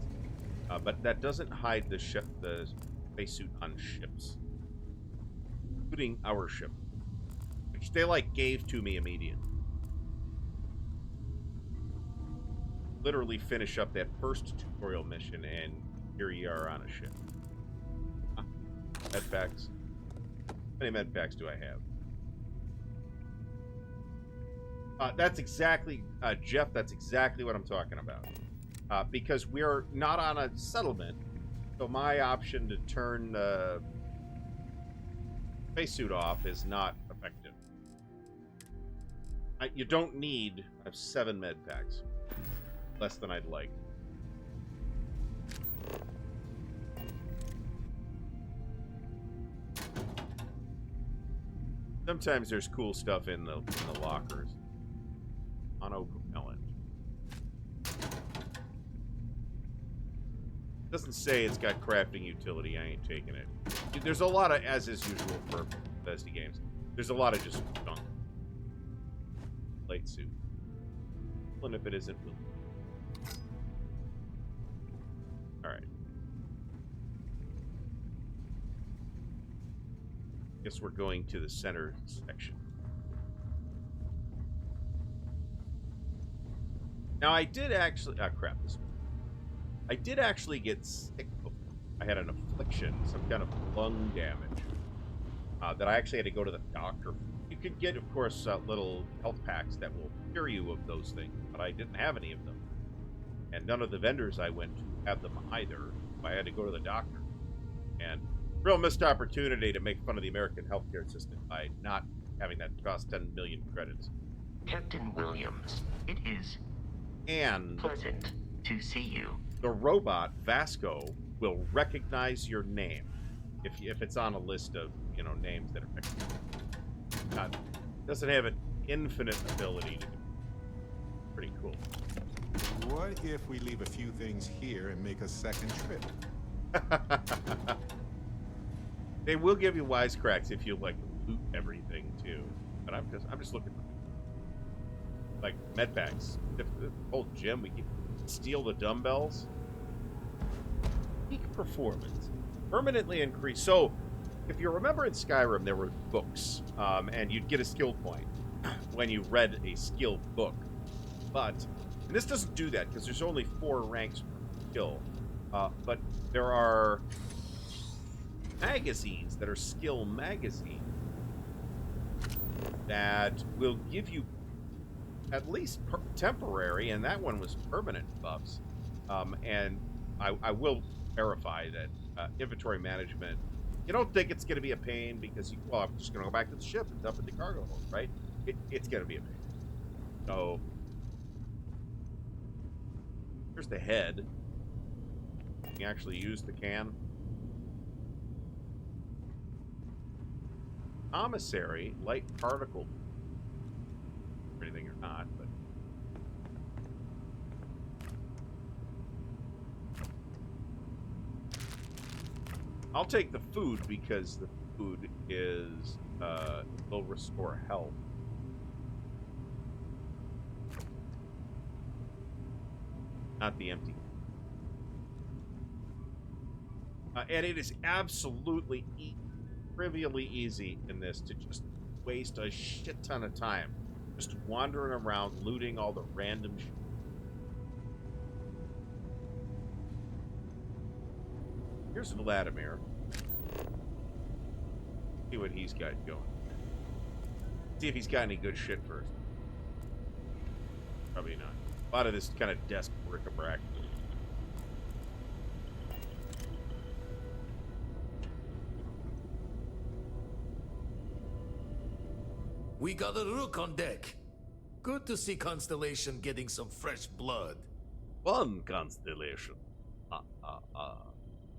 but that doesn't hide the spacesuit on ships, including our ship, which they like gave to me immediately. Literally finish up that first tutorial mission, and here you are on a ship. Med packs. How many med packs do I have? That's exactly, Jeff, that's exactly what I'm talking about. Because we're not on a settlement, so my option to turn the spacesuit off is not effective. You don't need, I have 7 med packs. Less than I'd like. Sometimes there's cool stuff in the lockers. Monopropellant. Doesn't say it's got crafting utility. I ain't taking it. There's a lot of, as is usual for Bethesda games, there's a lot of just junk. Light suit. Even if it isn't. Alright. Guess we're going to the center section. Now I did actually... Ah, crap. I did actually get sick before. I had an affliction, some kind of lung damage, that I actually had to go to the doctor. You could get, of course, little health packs that will cure you of those things, but I didn't have any of them. And none of the vendors I went to had them either. I had to go to the doctor. And real missed opportunity to make fun of the American healthcare system by not having that cost 10 million credits. Captain Williams, it is pleasant to see you. The robot, Vasco, will recognize your name if it's on a list of, names that are doesn't have an infinite ability to do. Pretty cool. What if we leave a few things here and make a second trip? They will give you wisecracks if you like loot everything too. But I'm just looking for like med packs. If the whole gym, we can steal the dumbbells. Peak performance permanently increase. So if you remember in Skyrim, there were books, and you'd get a skill point when you read a skill book. But and this doesn't do that because there's only 4 ranks per skill. But there are magazines that are skill magazines that will give you at least temporary, and that one was permanent buffs. And I will verify that inventory management, you don't think it's going to be a pain because I'm just going to go back to the ship and dump it in the cargo hold, right? It's going to be a pain. So here's the head. You can actually use the can. Commissary, light particle. Anything or not, but I'll take the food because the food is will restore health. Not the empty. And it is absolutely trivially easy in this to just waste a shit ton of time just wandering around looting all the random shit. Here's Vladimir. See what he's got going. See if he's got any good shit first. Probably not. A lot of this kind of desk bric-a-brac. We got a rook on deck. Good to see Constellation getting some fresh blood. One Constellation.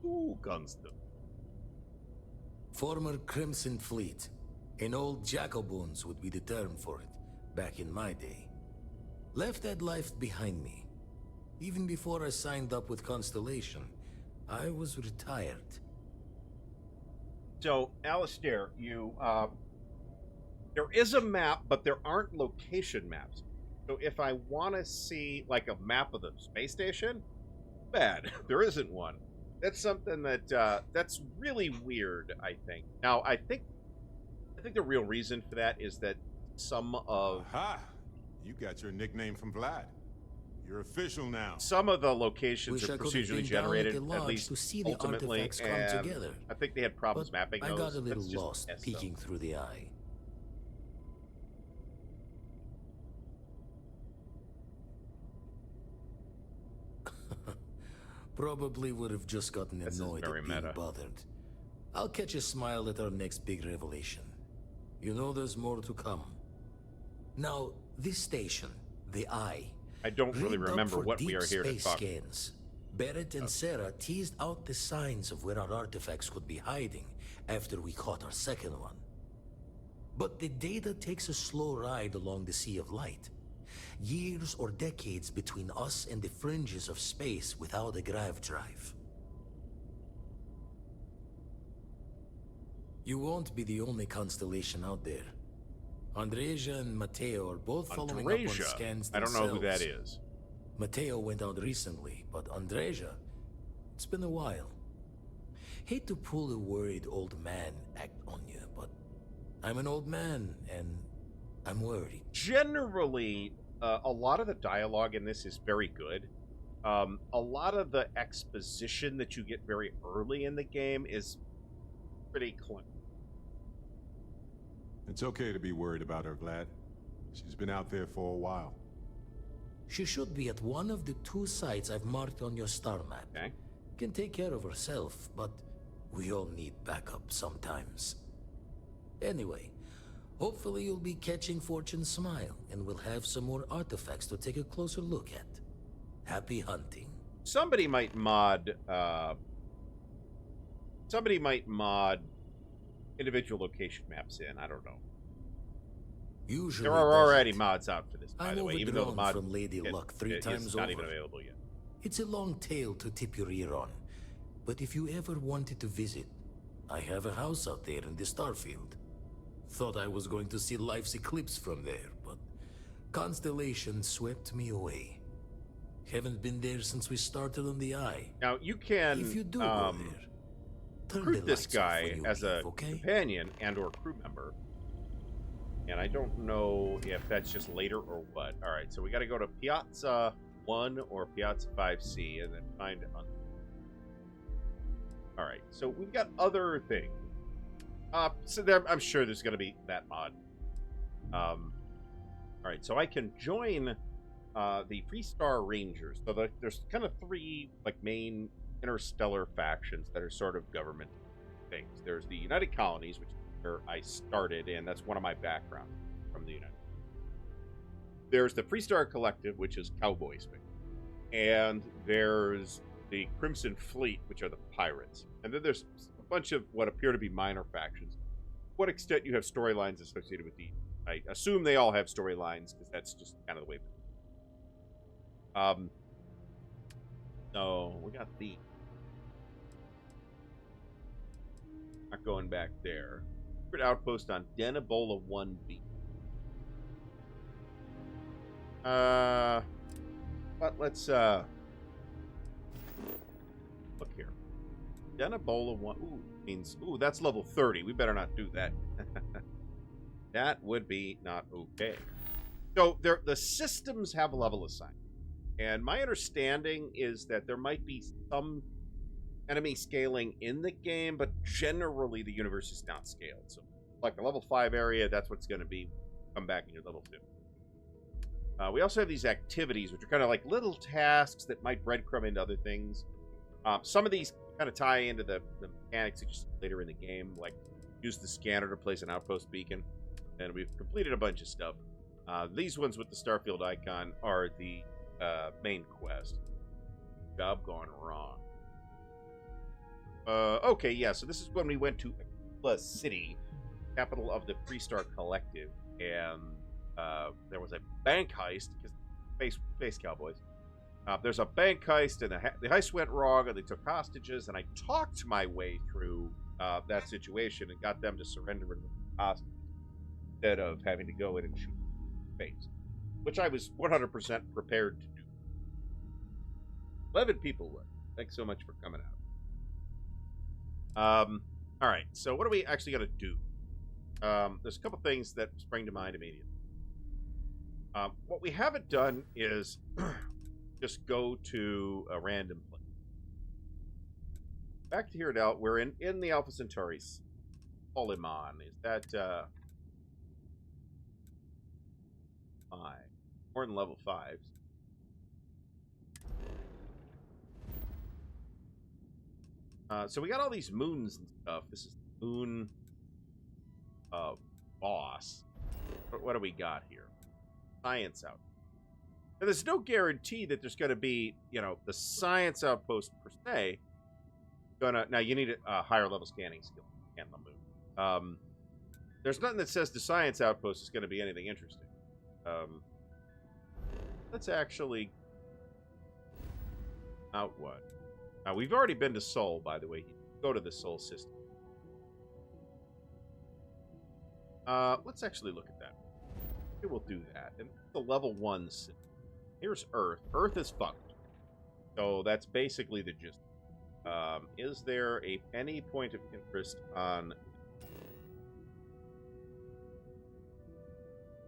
Ooh, Gunston. Former Crimson Fleet. An old jackalbones would be the term for it, back in my day. Left that life behind me. Even before I signed up with Constellation, I was retired. So, Alistair, you, there is a map, but there aren't location maps. So if I want to see, like, a map of the space station, bad. There isn't one. That's something that, that's really weird, I think. Now, I think the real reason for that is that some of... Aha! You got your nickname from Vlad. You're official now. Some of the locations are procedurally generated, at least to see the ultimately, artifacts come and together. I think they had problems mapping those. I got a little That's just lost peeking through the eye. Probably would have just gotten annoyed at being bothered. I'll catch a smile at our next big revelation. You know there's more to come. Now, this station, the Eye. I don't really remember what we are here to talk. Scans. Barrett and Sarah teased out the signs of where our artifacts could be hiding after we caught our second one. But the data takes a slow ride along the Sea of Light. Years or decades between us and the fringes of space without a grav drive. You won't be the only constellation out there. Andreja and Mateo are both following up on scans themselves. I don't know who that is. Mateo went out recently, but Andreja, it's been a while. Hate to pull a worried old man act on you, but I'm an old man, and I'm worried. Generally, a lot of the dialogue in this is very good. A lot of the exposition that you get very early in the game is pretty clean. It's okay to be worried about her, Vlad. She's been out there for a while. She should be at one of the 2 sites I've marked on your star map. Okay. Can take care of herself, but we all need backup sometimes. Anyway, hopefully you'll be catching Fortune's smile, and we'll have some more artifacts to take a closer look at. Happy hunting. Somebody might mod individual location maps in. I don't know. Usually there are already mods out for this, by the way, even though the mod from Lady Luck 3 times is not over. even available yet. It's a long tale to tip your ear on, but if you ever wanted to visit, I have a house out there in the Starfield. Thought I was going to see life's eclipse from there, but Constellation swept me away. Haven't been there since we started on the Eye. Now you can, if you do go there, recruit this guy as a companion and or crew member. And I don't know if that's just later or what. All right, so we got to go to Piazza 1 or Piazza 5C and then find... All right, so we've got other things. So there, I'm sure there's going to be that mod. All right, so I can join the Freestar Rangers. So there's kind of 3 like main interstellar factions that are sort of government things. There's the United Colonies, which is where I started, and that's one of my backgrounds from the United. There's the Freestar Collective, which is cowboy space, and there's the Crimson Fleet, which are the pirates, and then there's a bunch of what appear to be minor factions. To what extent you have storylines associated with these? I assume they all have storylines because that's just kind of the way. So we got the. Not going back there. Secret outpost on Denibola 1B. But let's look here. Denibola 1. Ooh, means that's level 30. We better not do that. That would be not okay. So the systems have a level assigned. And my understanding is that there might be some enemy scaling in the game, but generally the universe is not scaled. So like the level 5 area, that's what's going to be. Come back in your level 2. We also have these activities, which are kind of like little tasks that might breadcrumb into other things. Some of these kind of tie into the mechanics that you see later in the game, like use the scanner to place an outpost beacon. And we've completed a bunch of stuff. These ones with the Starfield icon are the main quest. Job gone wrong. Okay, yeah, so this is when we went to Aquila City, capital of the Freestar Collective, and there was a bank heist, because Space Cowboys. There's a bank heist, and the heist went wrong, and they took hostages, and I talked my way through that situation and got them to surrender to the hostages instead of having to go in and shoot space, which I was 100% prepared to do. 11 people would. Thanks so much for coming out. All right, so what are we actually going to do? There's a couple things that spring to mind immediately. What we haven't done is just go to a random place. Back to here now. We're in the Alpha Centauri's Polyman. Is that 5? More than level 5s. So we got all these moons and stuff. This is the moon boss. What do we got here? Science out. Now, there's no guarantee that there's going to be, the science outpost per se. Now you need a higher level scanning skill to scan the moon. There's nothing that says the science outpost is going to be anything interesting. Let's actually out what? Now, we've already been to Sol, by the way. Go to the Sol system. Let's actually look at that. Maybe we'll do that. And the level 1 system. Here's Earth. Earth is fucked. So that's basically the gist. Is there any point of interest on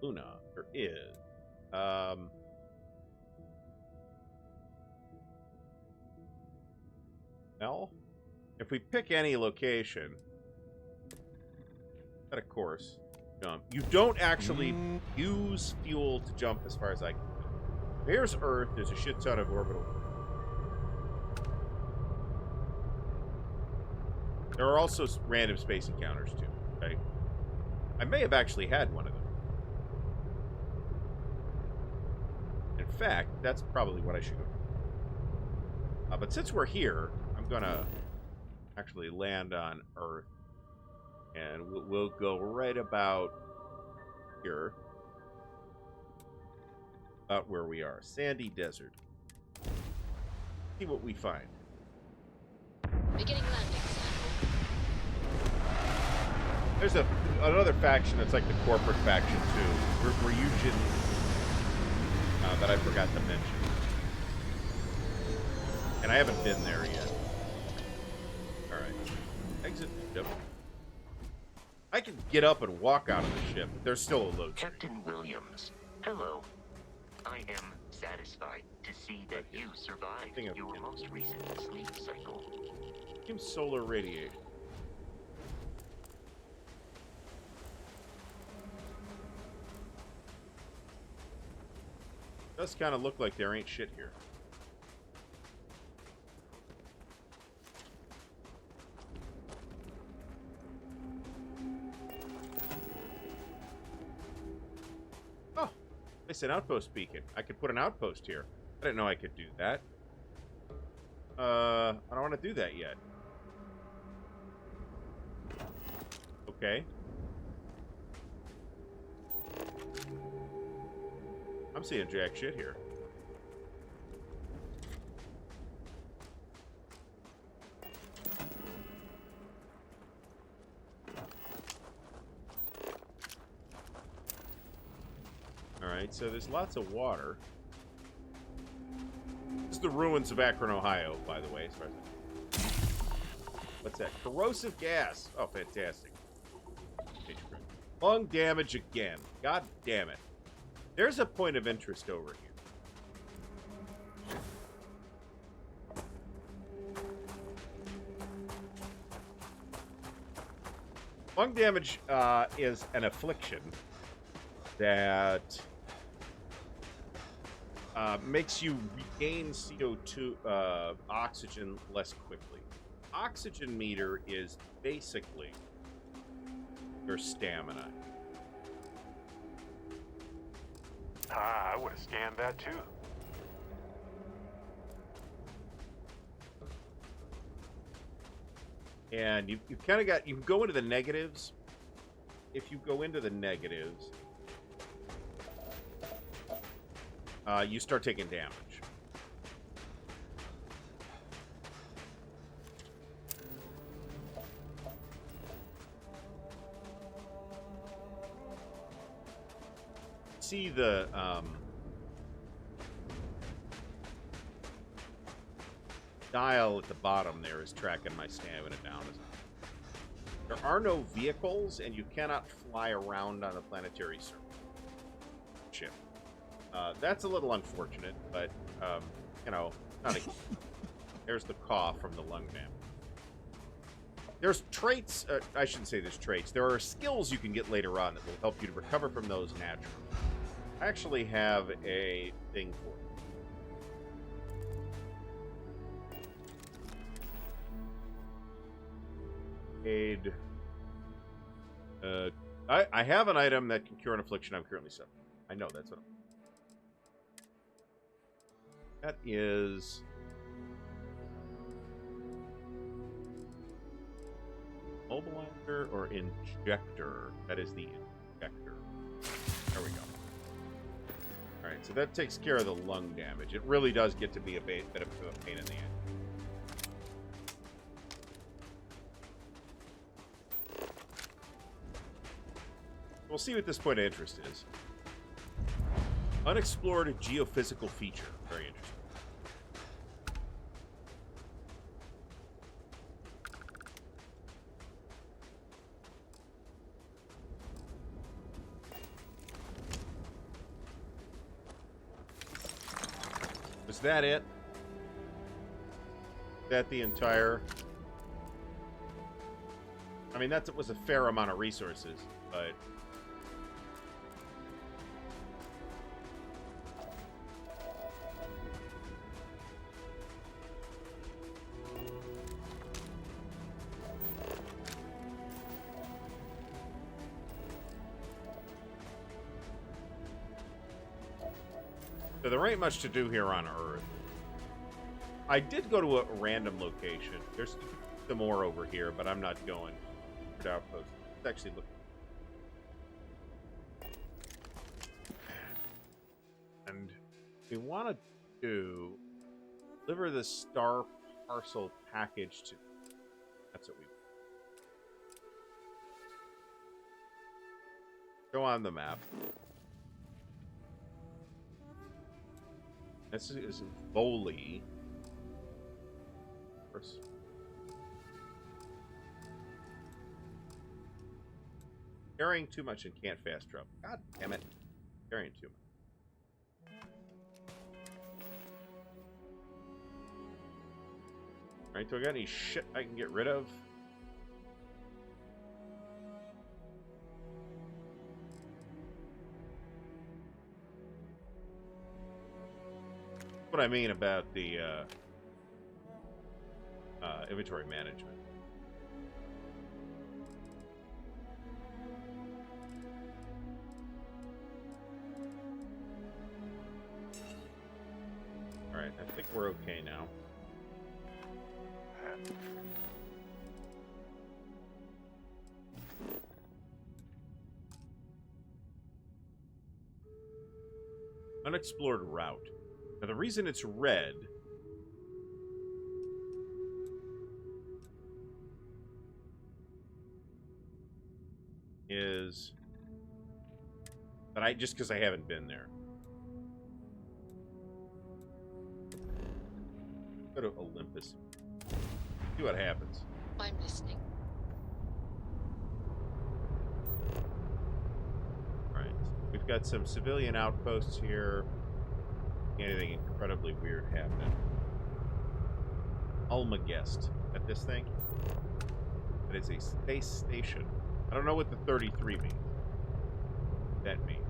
Luna? There is. Well, if we pick any location, of course, jump. You don't actually use fuel to jump, as far as I can tell. Here's Earth. There's a shit ton of orbital. There are also random space encounters too. Right? I may have actually had one of them. In fact, that's probably what I should go. But since we're here, I'm gonna actually land on Earth, and we'll go right about here, about where we are. Sandy desert. See what we find. Beginning landing. There's another faction that's like the corporate faction too. We're Eugen, that I forgot to mention. And I haven't been there yet. Alright. Exit the ship. I can get up and walk out of the ship, but there's still a load. Captain Williams, hello. I am satisfied to see that you survived your most recent sleep cycle. Team solar radiation. Does kind of look like there ain't shit here. Oh, it's an outpost beacon. I could put an outpost here. I didn't know I could do that. I don't want to do that yet. Okay. I'm seeing jack shit here. Alright, so there's lots of water. This is the ruins of Akron, Ohio, by the way, as far as what's that? Corrosive gas. Oh, fantastic. Lung damage again. God damn it. There's a point of interest over here. Lung damage is an affliction that makes you regain CO2 oxygen less quickly. Oxygen meter is basically your stamina. Ah, I would have scanned that too. And you kind of got, you can go into the negatives. If you go into the negatives, you start taking damage. See the dial at the bottom there is tracking my stamina down. There are no vehicles, and you cannot fly around on the planetary ship. That's a little unfortunate, but you know, not a, there's the cough from the lung damage. There's traits. I shouldn't say there's traits. There are skills you can get later on that will help you to recover from those naturally. I actually have a thing for it. Aid. I have an item that can cure an affliction I'm currently suffering. I know that's what that is. Mobilizer or injector? That is the injector. There we go. Alright, so that takes care of the lung damage. It really does get to be a bit of a pain in the ass. We'll see what this point of interest is. Unexplored geophysical feature. Very interesting. Is that it? Is that the entire... I mean, that was a fair amount of resources, but... So there ain't much to do here on Earth. I did go to a random location. There's some more over here, but I'm not going. Outpost. Let's actually look. And we want to do deliver the star parcel package to. That's what we go on the map. This is Foley. Of course. Carrying too much and can't fast travel. God damn it. Carrying too much. Alright, do I got any shit I can get rid of? What I mean about the inventory management. Alright, I think we're okay now. Unexplored route. Now, the reason it's red is that just because I haven't been there. Go to Olympus. See what happens. I'm listening. Alright. We've got some civilian outposts here. Anything incredibly weird happening. Almagest. At this thing? It is a space station. I don't know what the 33 means. That means.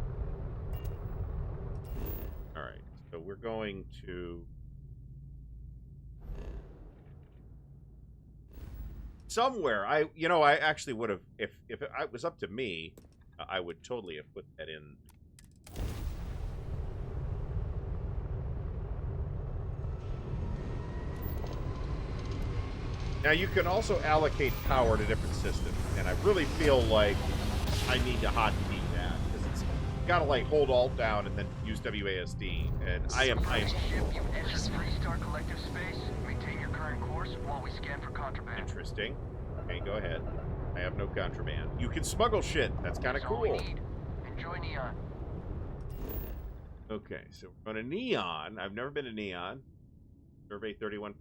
Alright. So we're going to... somewhere. I actually would have, if it was up to me, I would totally have put that in. Now, you can also allocate power to different systems, and I really feel like I need to hotkey that, because it's got to, like, hold Alt down and then use WASD, and I am... Ship, you've entered Freestar Collective space. Maintain your current course while we scan for contraband. Interesting. Okay, go ahead. I have no contraband. You can smuggle shit. That's kind of cool. Enjoy Neon. Okay, so we're going to Neon. I've never been to Neon. Survey 31%.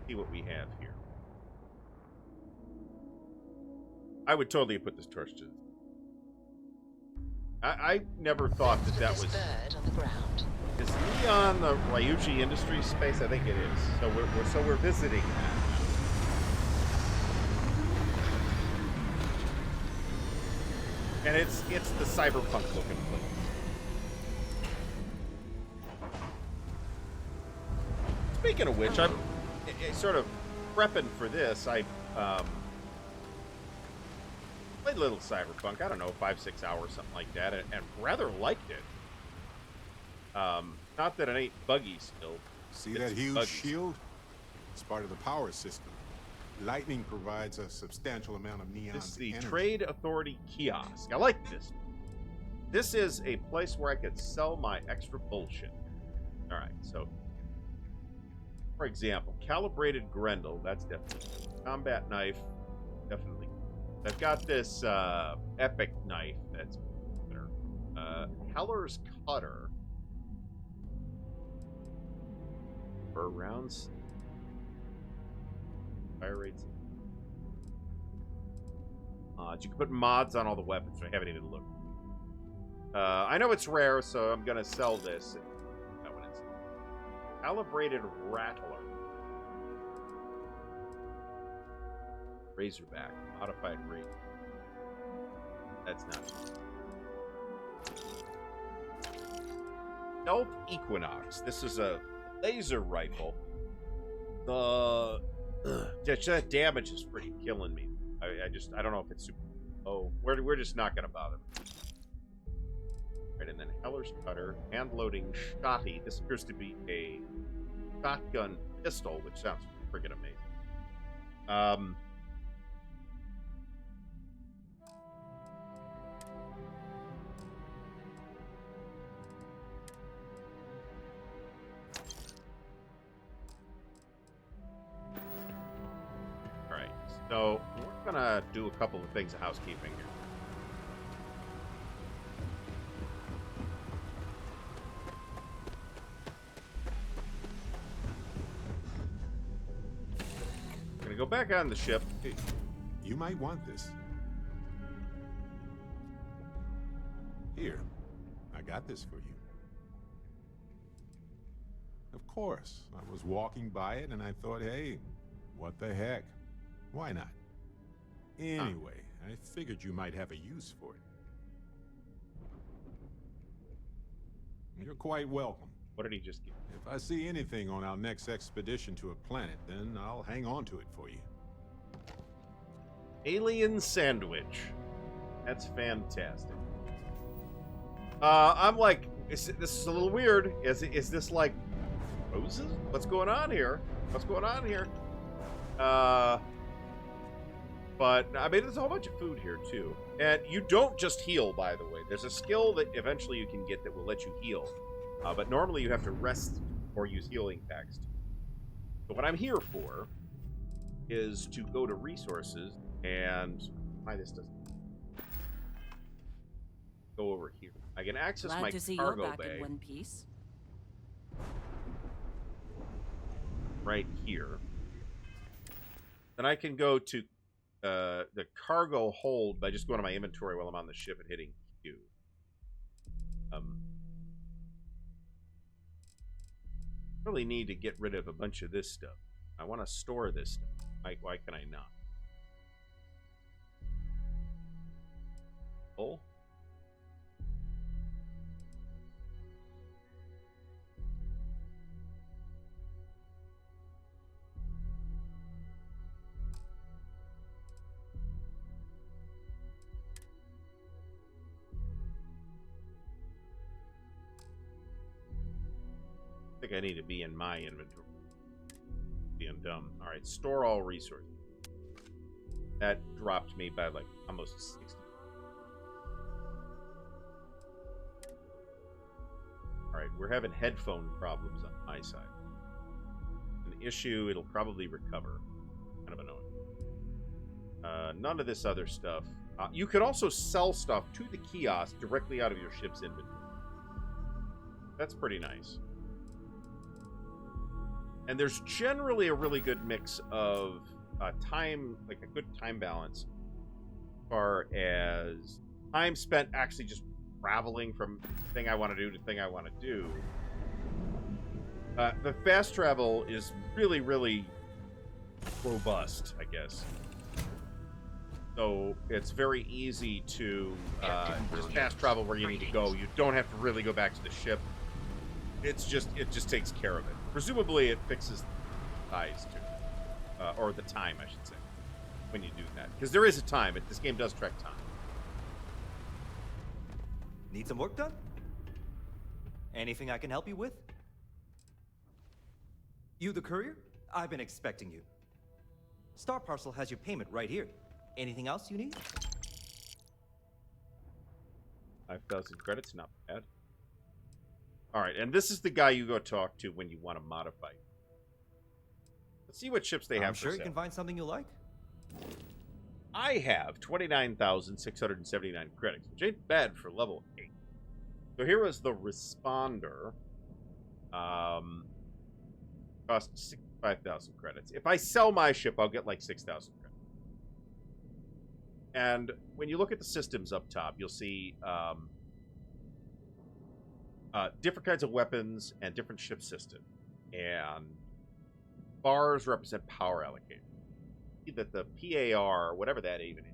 See what we have here. I would totally put this torch to. I never thought that was. Bird on the ground. Is Neon the Ryuji Industries space? I think it is. So we're visiting that. And it's the cyberpunk looking place. Speaking of which, I'm sort of prepping for this. I played a little cyberpunk. I don't know, 5-6 hours, something like that, and rather liked it. Not that it ain't buggy still. See that huge shield? It's part of the power system. Lightning provides a substantial amount of neon. This is the energy. Trade Authority Kiosk. I like this. This is a place where I could sell my extra bullshit. All right, so for example, calibrated Grendel. That's definitely combat knife. Definitely. I've got this epic knife. That's better. Heller's Cutter. For rounds. Fire rates. You can put mods on all the weapons, so I haven't even looked. I know it's rare, so I'm gonna sell this. That one is calibrated Rattler. Razorback, modified rate. That's not. Stealth Equinox. This is a laser rifle. That damage is pretty killing me. I don't know if it's super. Oh, we're just not gonna bother. Right, and then Heller's Cutter, hand-loading shotty. This appears to be a shotgun pistol, which sounds friggin' amazing. So, we're gonna do a couple of things of housekeeping here. We're gonna go back on the ship. Hey, you might want this. Here, I got this for you. Of course, I was walking by it and I thought, hey, what the heck? Why not? Anyway, I figured you might have a use for it. You're quite welcome. What did he just give? If I see anything on our next expedition to a planet, then I'll hang on to it for you. Alien sandwich. That's fantastic. I'm like, this is a little weird. Is this like roses? What's going on here? What's going on here? But, I mean, there's a whole bunch of food here, too. And you don't just heal, by the way. There's a skill that eventually you can get that will let you heal. But normally you have to rest or use healing packs. But what I'm here for is to go to resources and... Why this doesn't... Go over here. I can access Glad my to see cargo you're back bay. in one piece. Right here. Then I can go to the cargo hold by just going to my inventory while I'm on the ship and hitting Q. Really need to get rid of a bunch of this stuff. I want to store this stuff. Why can I not? Full? like I need to be in my inventory. Being dumb. Alright, store all resources. That dropped me by like almost 60. Alright, we're having headphone problems on my side. An issue, it'll probably recover. Kind of annoying. None of this other stuff. You could also sell stuff to the kiosk directly out of your ship's inventory. That's pretty nice. And there's generally a really good mix of time, like a good time balance, as far as time spent actually just traveling from thing I want to do to thing I want to do. The fast travel is really, really robust, I guess. So it's very easy to just fast travel where you need to go. You don't have to really go back to the ship. It just takes care of it. Presumably, it fixes the size too, or the time, I should say, when you do that. Because there is a time. This game does track time. Need some work done? Anything I can help you with? You the courier? I've been expecting you. Star Parcel has your payment right here. Anything else you need? 5,000 credits, not bad. Alright, and this is the guy you go talk to when you want to modify. Let's see what ships they have I'm sure for you sale. can find something you like. I have 29,679 credits, which ain't bad for level 8. So here was the Responder. Cost 65,000 credits. If I sell my ship, I'll get like 6,000 credits. And when you look at the systems up top, you'll see different kinds of weapons and different ship systems. And bars represent power allocation. See that the PAR, whatever that even is.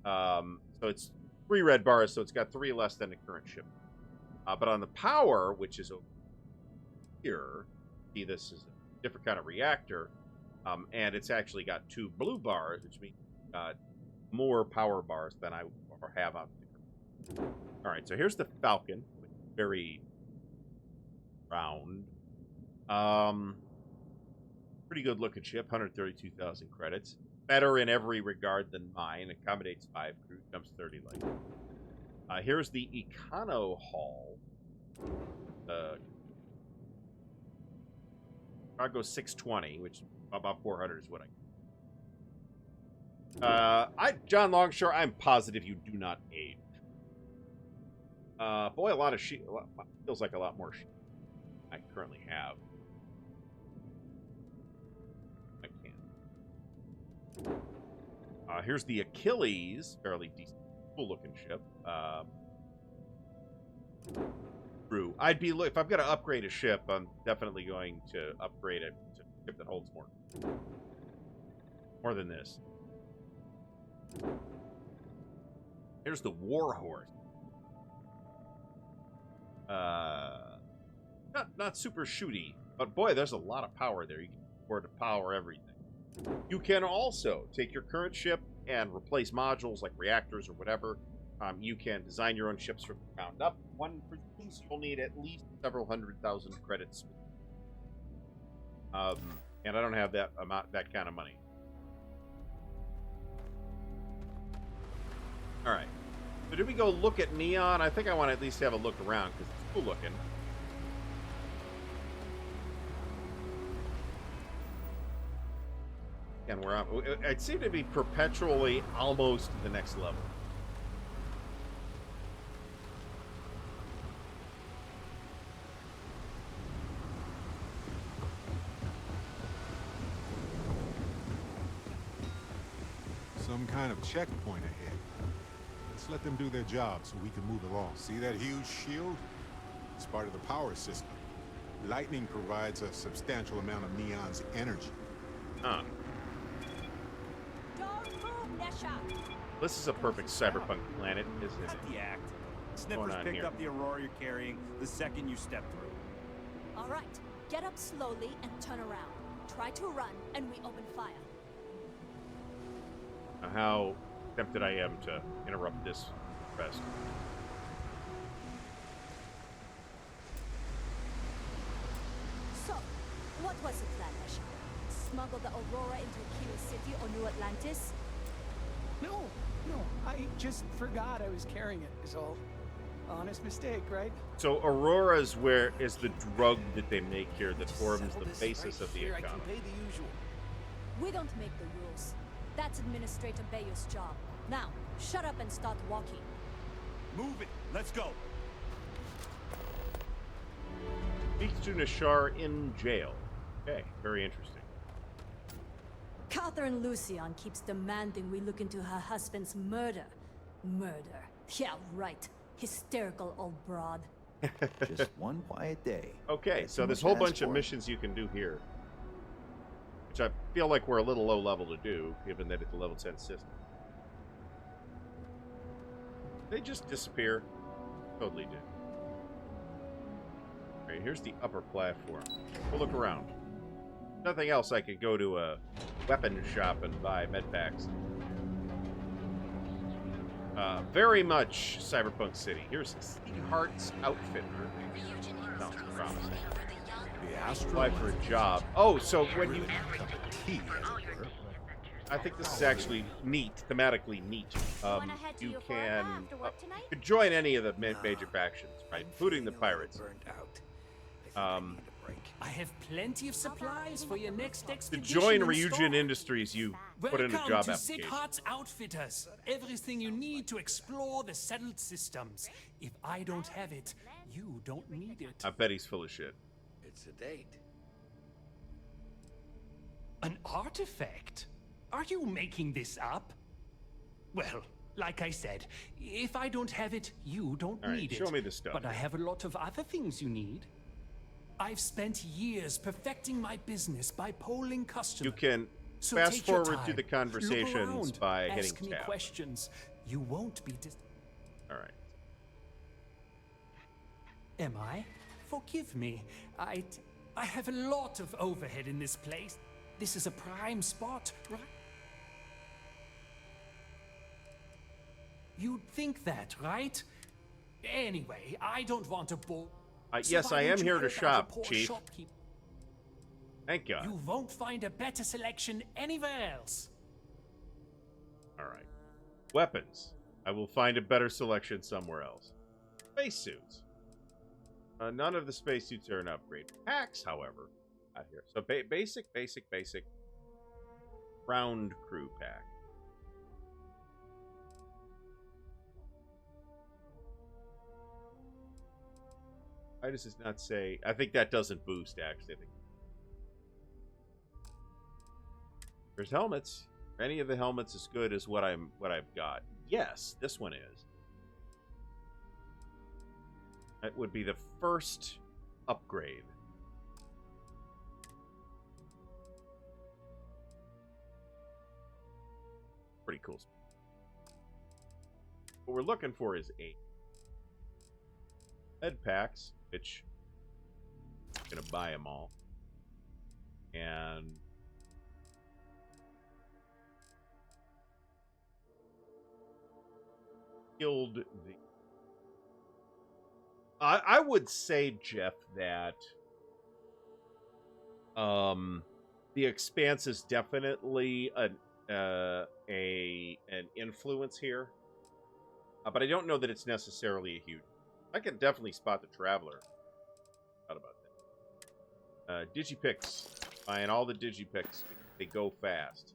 So it's 3 red bars, so it's got 3 less than the current ship. But on the power, which is over here, see this is a different kind of reactor. And it's actually got 2 blue bars, which means more power bars than I have on the All right, so here's the Falcon. Very round. Pretty good looking ship, 132,000 credits. Better in every regard than mine. Accommodates 5 crew, jumps 30 light. Here's the Econo Hall. Cargo 620, which about 400 is what John Longshore, I'm positive you do not age. Boy, a lot of sheep. Feels like a lot more sheep I currently have. I can't. Here's the Achilles, fairly decent, cool-looking ship. True. If I'm going to upgrade a ship, I'm definitely going to upgrade it to a ship that holds more than this. Here's the Warhorse. Not super shooty, but boy, there's a lot of power there. You can afford to power everything. You can also take your current ship and replace modules like reactors or whatever. You can design your own ships from the ground up. One presumes you'll need at least several 100,000 credits. And I don't have that kind of money. All right. So did we go look at Neon? I think I want to at least have a look around because it's cool looking. And it seemed to be perpetually almost the next level. Some kind of checkpoint ahead. Let's let them do their job so we can move along. See that huge shield? It's part of the power system. Lightning provides a substantial amount of Neon's energy. Huh. This is a perfect cyberpunk planet, isn't it? The act. Snippers picked up the Aurora you're carrying the second you step through. All right, get up slowly and turn around. Try to run, and we open fire. How tempted I am to interrupt this rest. was the plan, Esha? Smuggle the Aurora into Kilo City or New Atlantis? No, I just forgot I was carrying it, is all. Honest mistake, right? So Aurora is the drug that they make here that forms the basis of the economy. I can pay the usual. We don't make the rules. That's Administrator Bayer's job. Now, shut up and start walking. Move it. Let's go. Speaks to Nashar in jail. Okay, very interesting. Catherine Lucian keeps demanding we look into her husband's murder. Murder. Yeah, right. Hysterical old broad. Just one quiet day. Okay, so there's a whole bunch of missions you can do here. Which I feel like we're a little low level to do, given that it's a level 10 system. They just disappear. Totally did. Alright, here's the upper platform. We'll look around. Nothing else, I could go to a weapon shop and buy med packs. Very much Cyberpunk City. Here's Heart's Outfitter. Sounds promising. Apply for a job. Oh, so when you... I think this is actually neat, thematically neat. You could join any of the major factions, right? Including the pirates. I have plenty of supplies for your next To expedition. join Ryujin Industries, you put in a job Welcome to application. Sidhart's Outfitters. Everything you need to explore the settled systems. If I don't have it, you don't need it. I bet he's full of shit. It's a date. An artifact? Are you making this up? Well, like I said, if I don't have it, you don't All right, need it. show me the stuff. But I have a lot of other things you need. I've spent years perfecting my business by polling customers. You can So fast take your forward through the time. Look conversations around. by hitting Ask me tab. questions. You won't be All right. Am I? Forgive me. I have a lot of overhead in this place. This is a prime spot, right? You'd think that, right? Anyway, I don't want to bore. Yes, why I don't am you here to help out shop, a poor Chief. shopkeeper? Thank God. You won't find a better selection anywhere else. All right. Weapons. I will find a better selection somewhere else. Spacesuits. None of the spacesuits are an upgrade. Packs, however, out here. So basic round crew pack. Why does this not say? I think that doesn't boost, actually. I think there's helmets. Are any of the helmets as good as what I've got? Yes, this one is. That would be the first upgrade. Pretty cool. What we're looking for is 8 med packs, which I'm gonna buy them all, and killed the. I would say, Jeff, that the Expanse is definitely an influence here, but I don't know that it's necessarily a huge. I can definitely spot the Traveler. Thought about that. Digipicks, buying all the Digipicks. They go fast.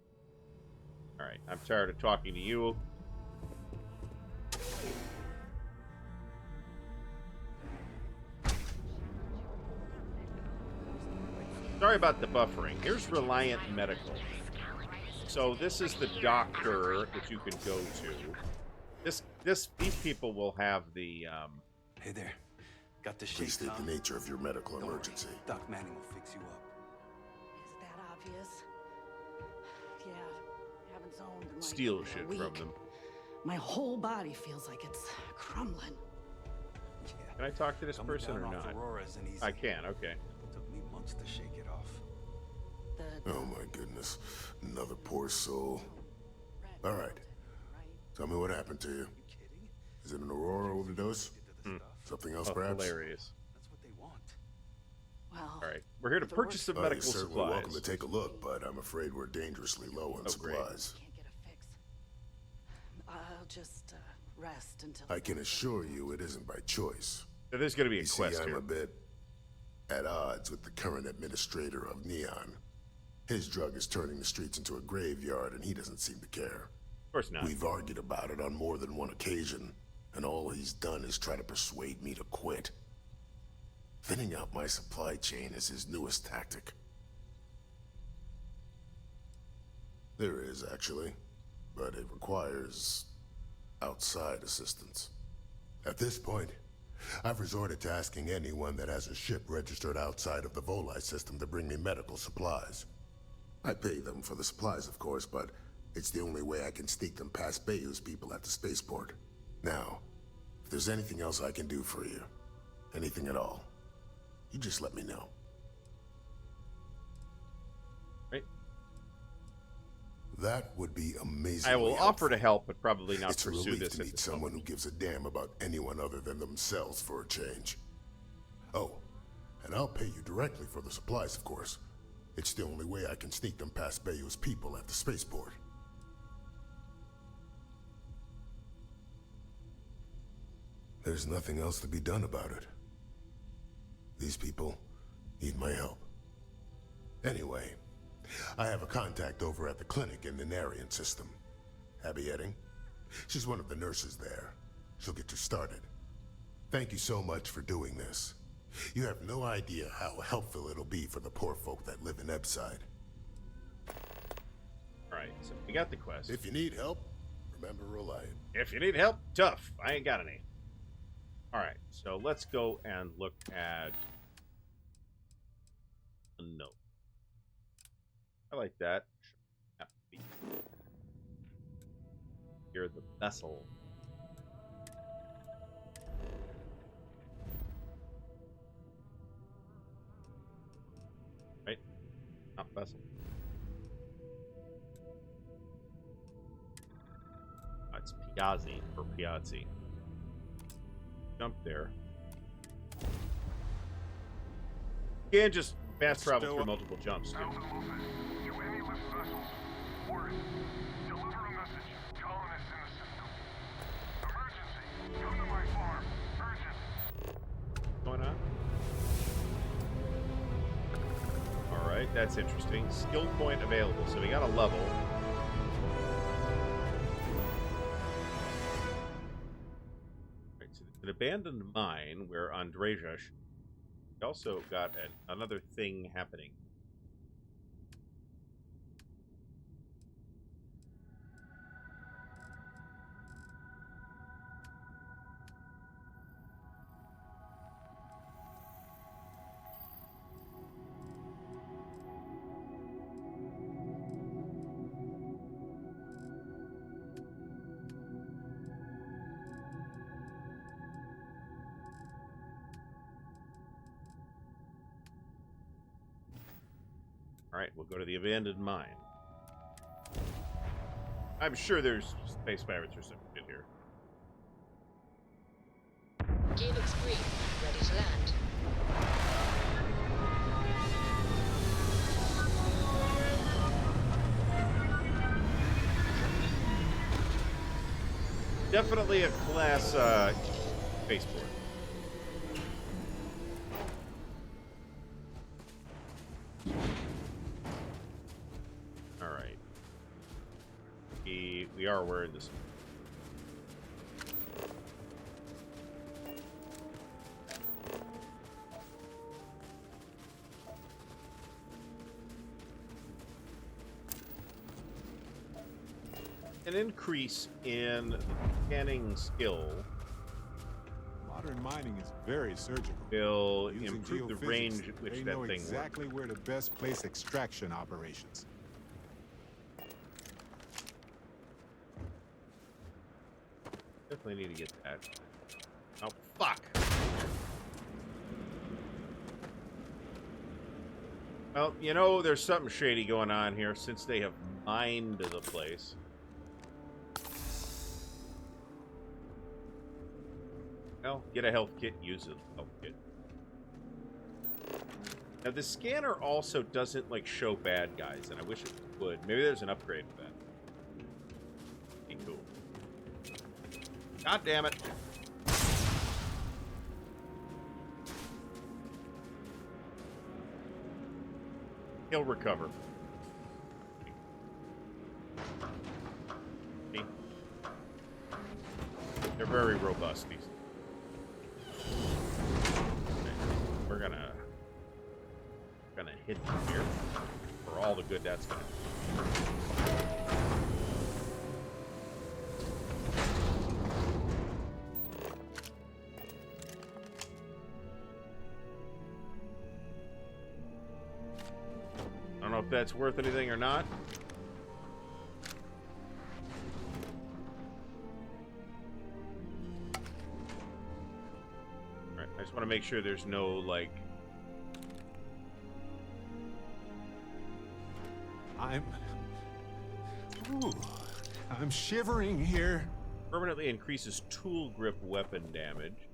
All right, I'm tired of talking to you. Sorry about the buffering. Here's Reliant Medical. So this is the doctor that you can go to. These people will have the Hey there. Got the shake. Please state the nature of your medical emergency. Doc Manning will fix you up. Is that obvious? Yeah, haven't zoned in like steal a shit week. from them. My whole body feels like it's crumbling. Can I talk to this Coming person down or off not? Aurora isn't easy. I can, okay. Took me months to shake it off. Oh my goodness. Another poor soul. All right. Tell me what happened to you. Is it an Aurora overdose? Something else, perhaps? Hilarious. That's what they want. Well, All right, we're here to purchase some medical You're certainly supplies. welcome to take a look, but I'm afraid we're dangerously low on supplies. Can't get a fix. I'll just rest until. I can assure you it isn't by choice. So there's going to be a You quest see, I'm here. a bit at odds with the current administrator of Neon. His drug is turning the streets into a graveyard, and he doesn't seem to care. Of course not. We've argued about it on more than one occasion, and all he's done is try to persuade me to quit. Thinning out my supply chain is his newest tactic. There is, actually, but it requires outside assistance. At this point, I've resorted to asking anyone that has a ship registered outside of the Volii system to bring me medical supplies. I pay them for the supplies, of course, but it's the only way I can sneak them past Bayou's people at the spaceport. Now, if there's anything else I can do for you, anything at all, you just let me know. Right. That would be amazing. I will offer to help, but probably not It's a pursue relief this to at meet this someone moment. who gives a damn about anyone other than themselves for a change. Oh, and I'll pay you directly for the supplies, of course. It's the only way I can sneak them past Bayou's people at the spaceport. There's nothing else to be done about it. These people need my help. Anyway, I have a contact over at the clinic in the Narian system. Abby Edding. She's one of the nurses there. She'll get you started. Thank you so much for doing this. You have no idea how helpful it'll be for the poor folk that live in Ebside. Alright, so we got the quest. If you need help, remember Reliant. If you need help, tough. I ain't got any. Alright, so let's go and look at a note. I like that. Here, the vessel. Right? Not vessel. It's Piazzi or Piazzi. Jump there. You can just fast travel through multiple jumps. Too. You any-list vessels? Word. Deliver a message. Colonists in the system. Emergency. Come to my farm. Urgent. What's going on? Alright, that's interesting. Skill point available. So we got a level. Right, so it's an abandoned mine where Andreja. We also got another thing happening. Alright, we'll go to the abandoned mine. I'm sure there's space pirates or some shit here. Helix green, ready to land. Definitely a class spaceport. Alright. We are wearing this. An increase in scanning skill Modern mining is very surgical. will Using improve the geophysics, range at which they that know thing exactly works. where to best place extraction operations. Definitely need to get that. Oh, fuck! Well, you know, there's something shady going on here since they have mined the place. Well, get a health kit, use a health kit. Now, the scanner also doesn't, like, show bad guys, and I wish it would. Maybe there's an upgrade for that. Be cool. God damn it. He'll recover. See? They're very robust, these. Okay. We're gonna hit them here for all the good that's gonna do. I don't know if that's worth anything or not. All right, I just want to make sure there's no, like... I'm shivering here. Permanently increases tool grip weapon damage.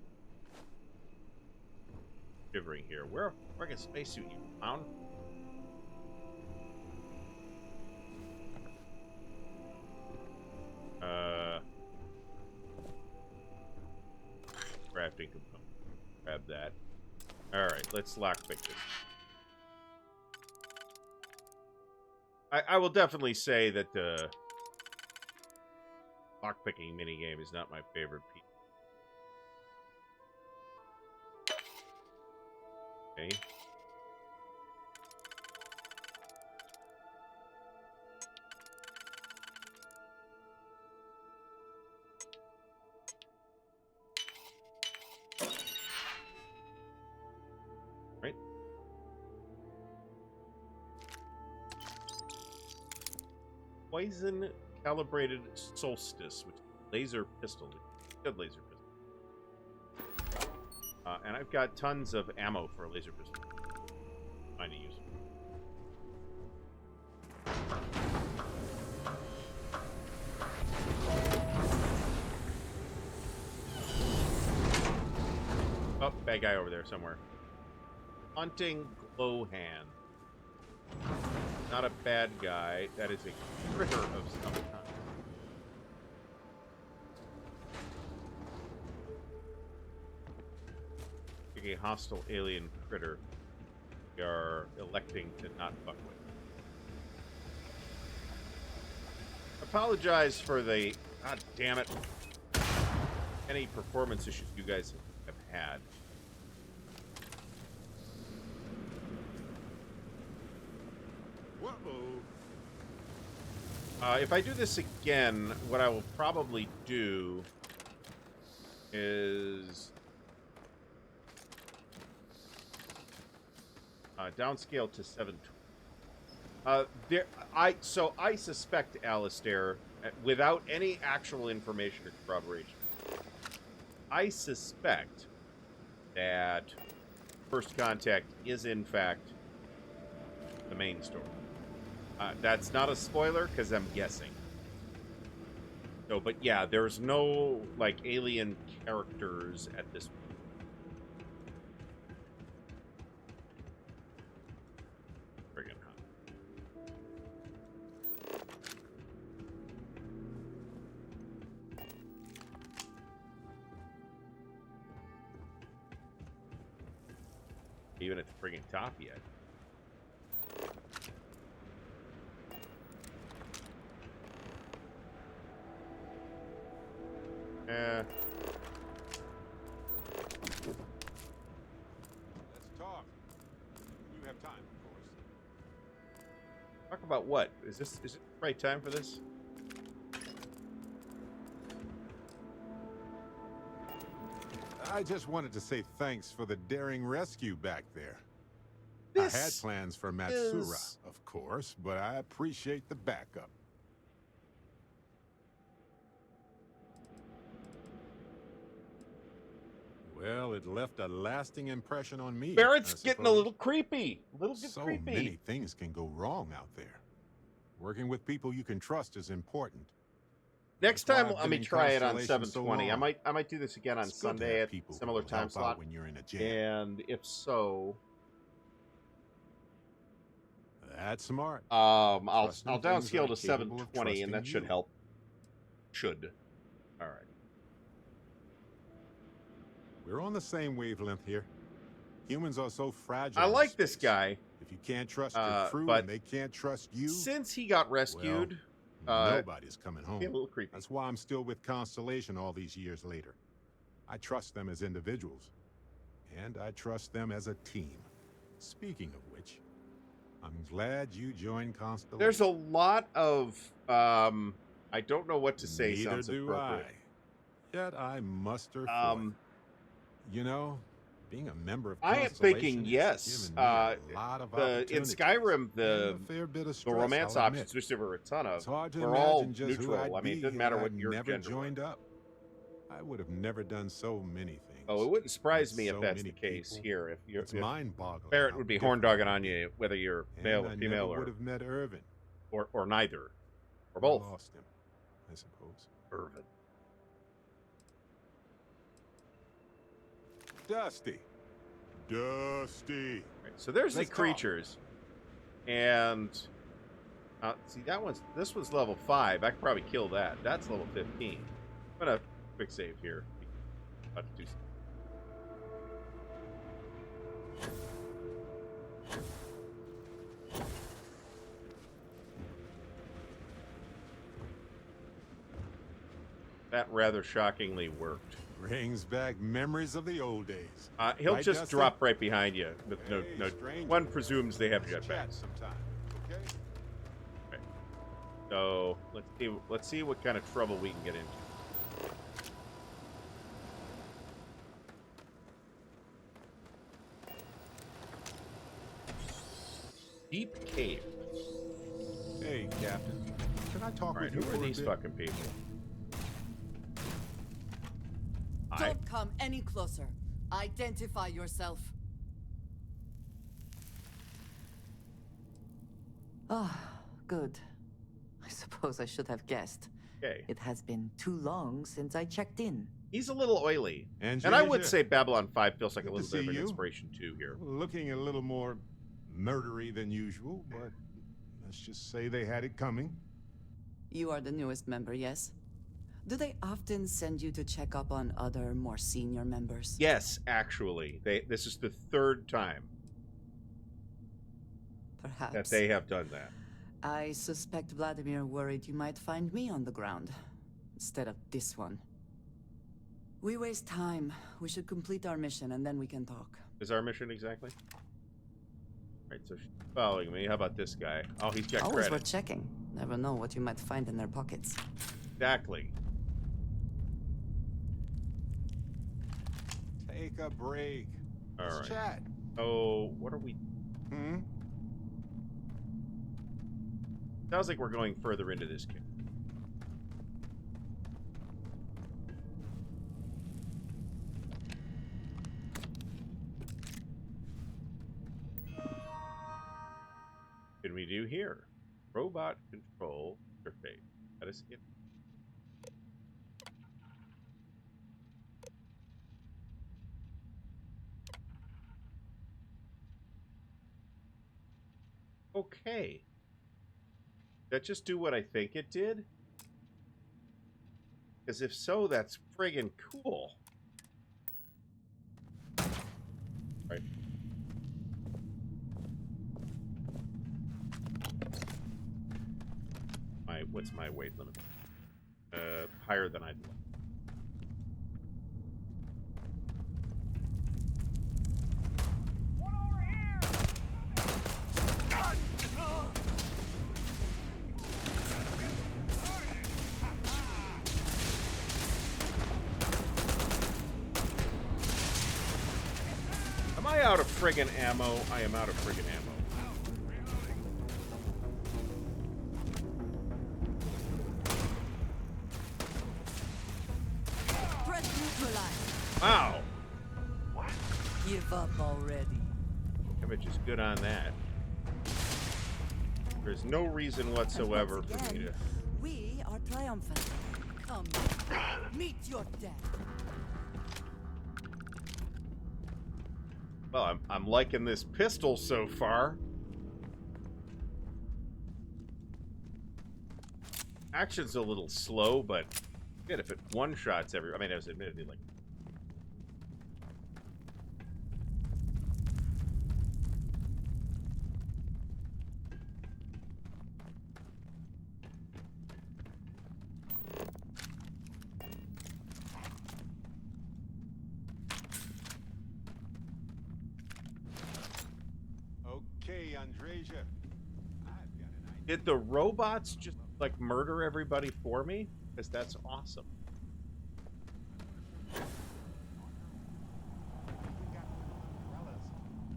Shivering here. Where can spacesuit you found? Crafting component. Grab that. Alright, let's lockpick this. I will definitely say that the lockpicking minigame is not my favorite piece. Okay. Right. Poison calibrated solstice, which is a laser pistol. Good laser pistol. And I've got tons of ammo for a laser pistol. Trying to use it. Oh, bad guy over there somewhere. Hunting Glowhand. Not a bad guy. That is a critter of some kind. A hostile alien critter we are electing to not fuck with. Apologize for the... God damn it. Any performance issues you guys have had. If I do this again, what I will probably do is downscale to 720. I suspect, Alistair, without any actual information or corroboration, I suspect that First Contact is in fact the main story. That's not a spoiler, because I'm guessing. So, but yeah, there's no, like, alien characters at this point. Friggin' hot. Even at the friggin' top yet. Let's talk. You have time, of course. Talk about what? Is it the right time for this? I just wanted to say thanks for the daring rescue back there. This I had plans for Matsura, of course, but I appreciate the backup. Well, it left a lasting impression on me. Barrett's getting a little creepy. So creepy. many things can go wrong out there. Working with people you can trust is important. Next That's why time, I've let been me in try it on Constellation so 720. long. I might do this again on It's good to Sunday have at people who similar will time help out slot. when you're in a jam. And if so, That's smart. I'll Trusting downscale to things are capable of 720, and that trusting should you. help. Should. All right. We're on the same wavelength here. Humans are so fragile. I in like this space. guy. If you can't trust your crew but and they can't trust you, since he got rescued, nobody's coming home. a little creepy. That's why I'm still with Constellation all these years later. I trust them as individuals, and I trust them as a team. Speaking of which, I'm glad you joined Constellation. There's a lot of I don't know what to say. Neither Sounds do appropriate. Yet I muster forth. You know, being a member of I am Constellation thinking has yes. given me a lot of In opportunities Skyrim, and a fair bit of stress, romance I'll admit. options, which there were a ton of, It's hard to were all imagine just who neutral. I'd I mean, it be didn't matter had what your never gender joined was. up. I would have never done so many things. Oh, it wouldn't surprise me So if that's the many case people. here. If you're, It's if mind-boggling Barrett how would be different horn dogging on you, whether you're male And or I female, never or would have met Irvin. or neither, or I both. lost him, I suppose. Irvin. Dusty. Right, so there's Let's the creatures, and see this one's level 5. I could probably kill that. That's level 15. I'm gonna quick save here. About to do something. That rather shockingly worked. Brings back memories of the old days. He'll Right, just Dusty? drop right behind you. With Hey, no, stranger. one presumes they have Let's chat jetpacks. sometime, okay? Okay. So let's see what kind of trouble we can get into. Deep cave. Hey, Captain. Can I talk All right, with you who for are a these bit? fucking people? Don't come any closer. Identify yourself. Ah, good. I suppose I should have guessed. Okay. It has been too long since I checked in. He's a little oily. And I would Jasia. say Babylon 5 feels like a Good to little bit of see an you. inspiration too here. Looking a little more murdery than usual, but let's just say they had it coming. You are the newest member, yes? Do they often send you to check up on other, more senior members? Yes, actually. This is the 3rd time Perhaps. that they have done that. I suspect Vladimir worried you might find me on the ground, instead of this one. We waste time. We should complete our mission, and then we can talk. Is our mission exactly? Right, so she's following me. How about this guy? Oh, he's got Always credit. worth checking. Never know what you might find in their pockets. Exactly. Take a break. All Let's right. chat. Oh, what are we... Sounds like we're going further into this game. What can we do here? Robot control interface. Let us get... Okay. Did that just do what I think it did? Because if so, that's friggin' cool. Right. What's my weight limit? Higher than I'd like. Am I out of friggin' ammo? I am out of friggin' ammo. Threat neutralized. Wow. Give up already. Damage is good on that. There's no reason whatsoever And once for me again, to... we are triumphant. Come, meet your death. Well, I'm liking this pistol so far. Action's a little slow, but good if it one-shots every... I mean, it was admittedly like... Okay, Andreja. Did the robots just, like, murder everybody for me? Because that's awesome.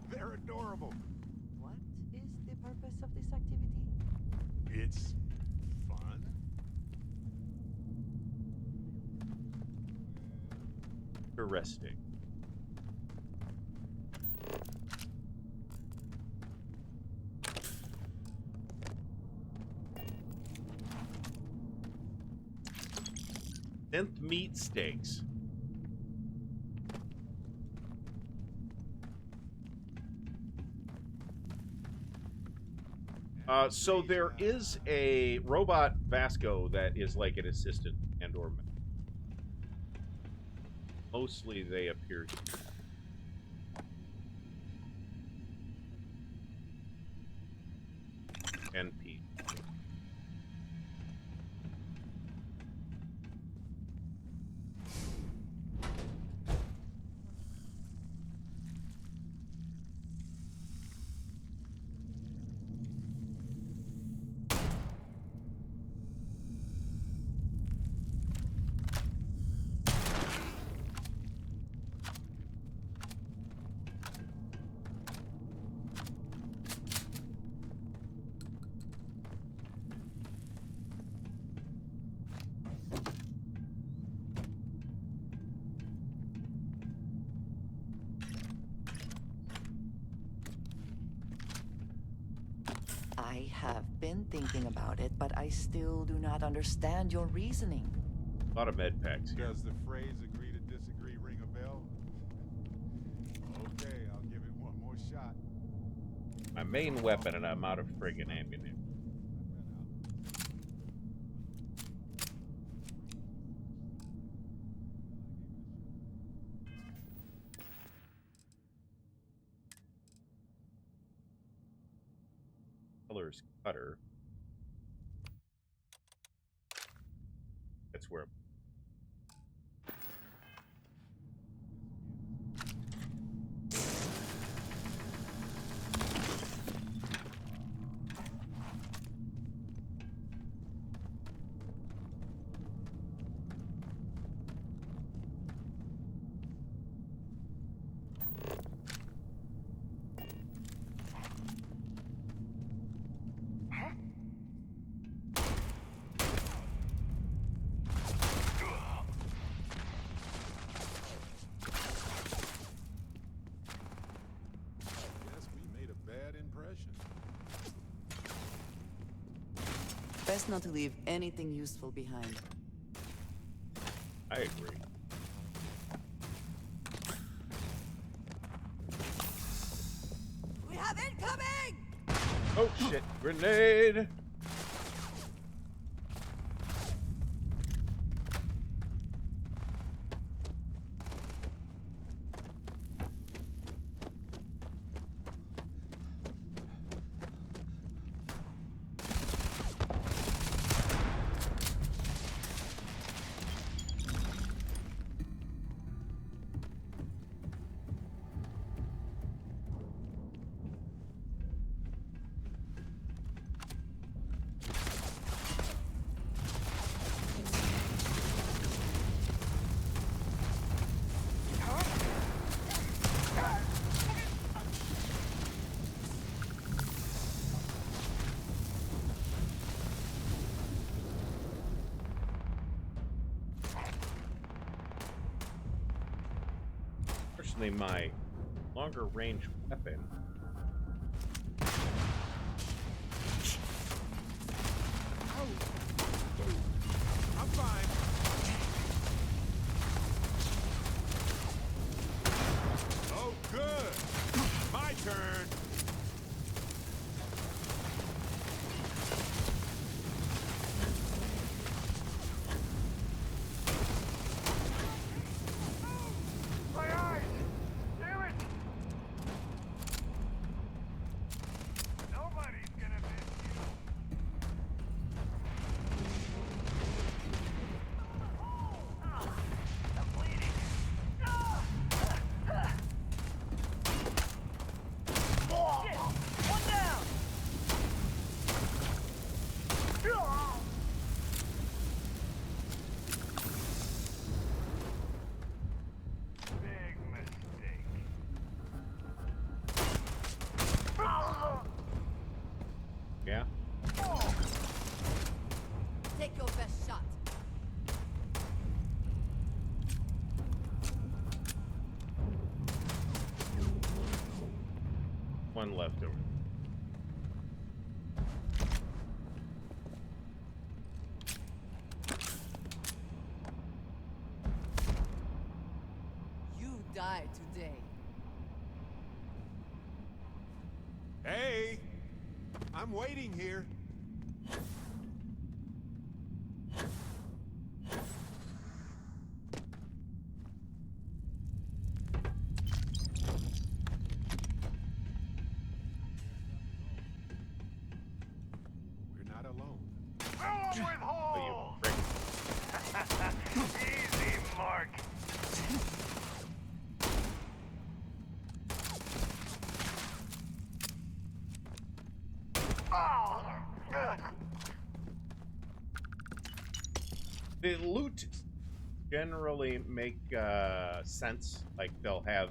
They're adorable. What is the purpose of this activity? It's fun. Interesting. Synth meat steaks. So there is a robot Vasco that is like an assistant and/or mostly they appear to be. NP. I have been thinking about it, but I still do not understand your reasoning. A lot of med packs here. Does the phrase agree to disagree ring a bell? Okay, I'll give it one more shot. My main weapon, and I'm out of friggin' ammunition. Colors cutter. That's where. Best not to leave anything useful behind. I agree. We have incoming! Oh shit! Grenade! Unfortunately, my longer range weapon. I'm fine. Oh, good. My turn. your best shot. One left over. You die today. Hey! I'm waiting here. We're not alone. Fill 'em with holes! Easy, Mark. Oh, good. The loot generally make sense. Like they'll have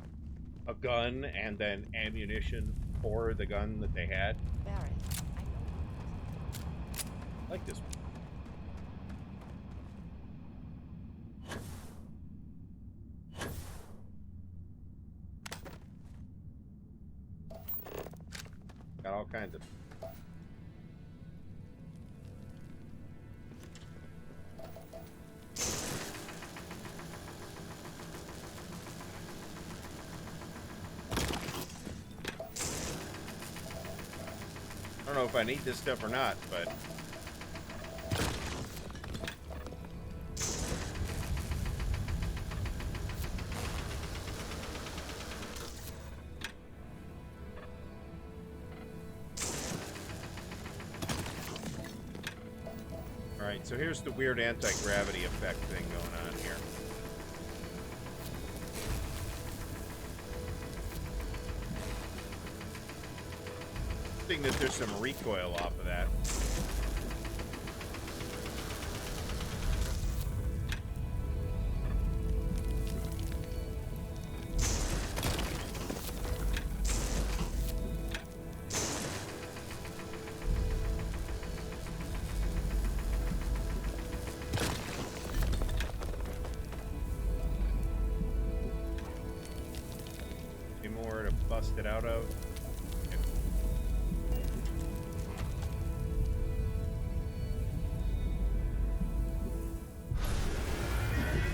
a gun and then ammunition for the gun that they had. Barrett, I like this one. Got all kinds of. I don't know if I need this stuff or not, but all right. So here's the weird anti-gravity effect thing going on here. Thing that there's some recoil off of that. Any more to bust it out of?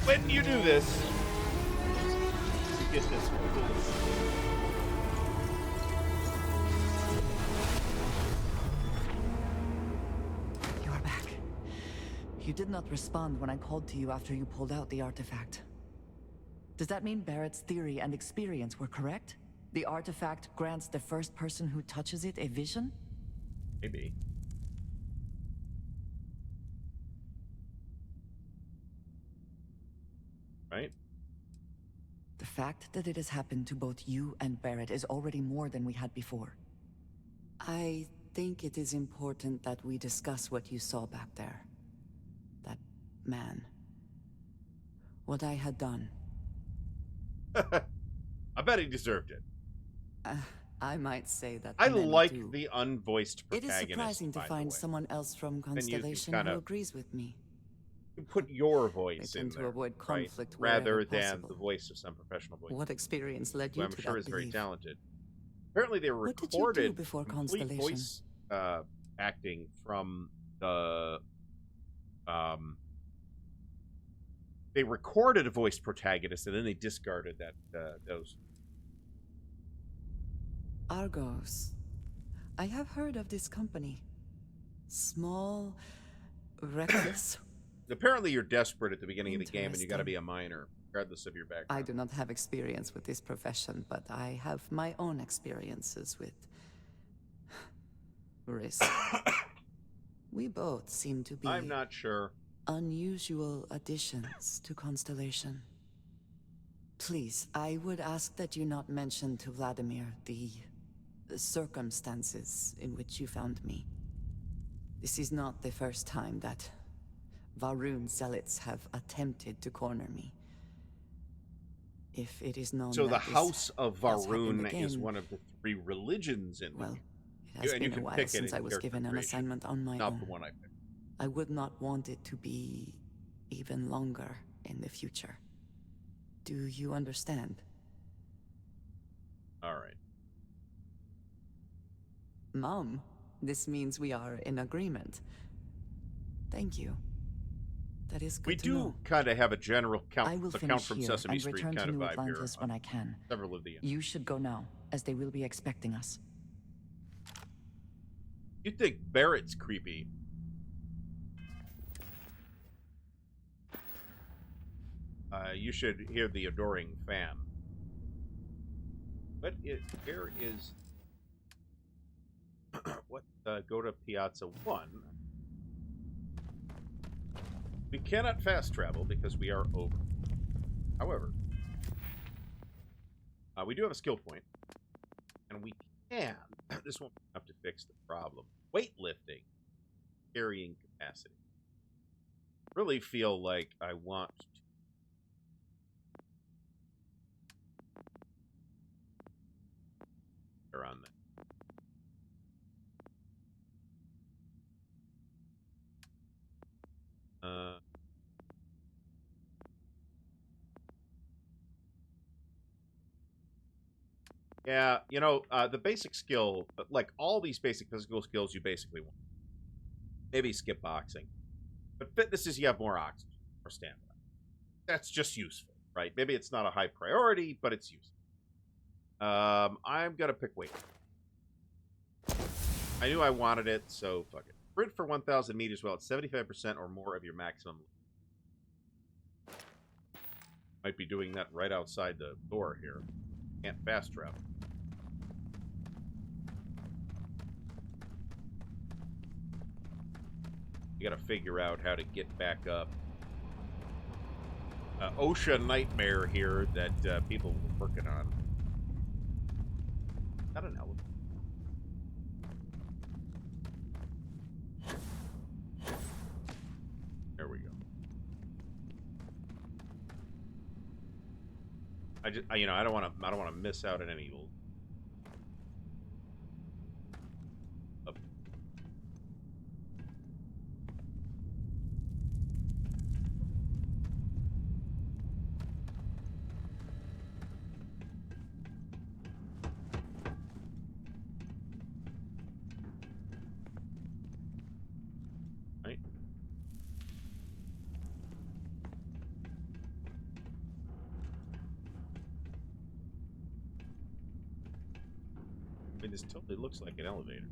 When you do this, you get this. you're back. You did not respond when I called to you after you pulled out the artifact. Does that mean Barrett's theory and experience were correct? The artifact grants the first person who touches it a vision? Maybe. Right? The fact that it has happened to both you and Barrett is already more than we had before. I think it is important that we discuss what you saw back there. That man. What I had done. I bet he deserved it. I might say that I many like do. the unvoiced It protagonist. is surprising to by the find way. someone else from Constellation kind who of- agrees with me. You put your voice They in tend to there, avoid right? conflict Rather wherever than possible. the voice of some professional voice. What experience led Who you I'm to sure that is very belief? talented. Apparently, they What did you do recorded before complete Constellation? voice acting from the. They recorded a voice protagonist and then they discarded that those. Argos. I have heard of this company. Small, reckless. Apparently, you're desperate at the beginning of the game, and you got to be a miner, regardless of your background. I do not have experience with this profession, but I have my own experiences with risk. We both seem to be I'm not sure. unusual additions to Constellation. Please, I would ask that you not mention to Vladimir the circumstances in which you found me. This is not the first time that Varun zealots have attempted to corner me. If it is known So the that this House of has happened Varun is again, one of the 3 religions in well, the it has and you been a can while pick it since in I was character given an creation. assignment on my Not own. the one I picked. I would not want it to be even longer in the future. Do you understand? All right. Mom, this means we are in agreement. Thank you. That is good We to do know. kind of have a general I will account finish from here Sesame and Street return kind to of New vibe here. Atlantis when I can. Several of the. You should go now, as they will be expecting us. You think Barrett's creepy? You should hear the adoring fan. But where is what? Go to Piazza 1. We cannot fast travel because we are over. However, we do have a skill point, and we can. This won't be enough to fix the problem. Weightlifting, carrying capacity. Really feel like I want to. On that. Yeah, you know, the basic skill, like all these basic physical skills you basically want. Maybe skip boxing. But fitness is you have more oxygen, more stamina. That's just useful, right? Maybe it's not a high priority, but it's useful. I'm going to pick weight. I knew I wanted it, so fuck it. Sprint for 1,000 meters while it's 75% or more of your maximum. Might be doing that right outside the door here. Can't fast travel. You gotta figure out how to get back up. OSHA nightmare here that people were working on. Not an elevator. There we go. I don't want to miss out on any. Right. I mean, this totally looks like an elevator.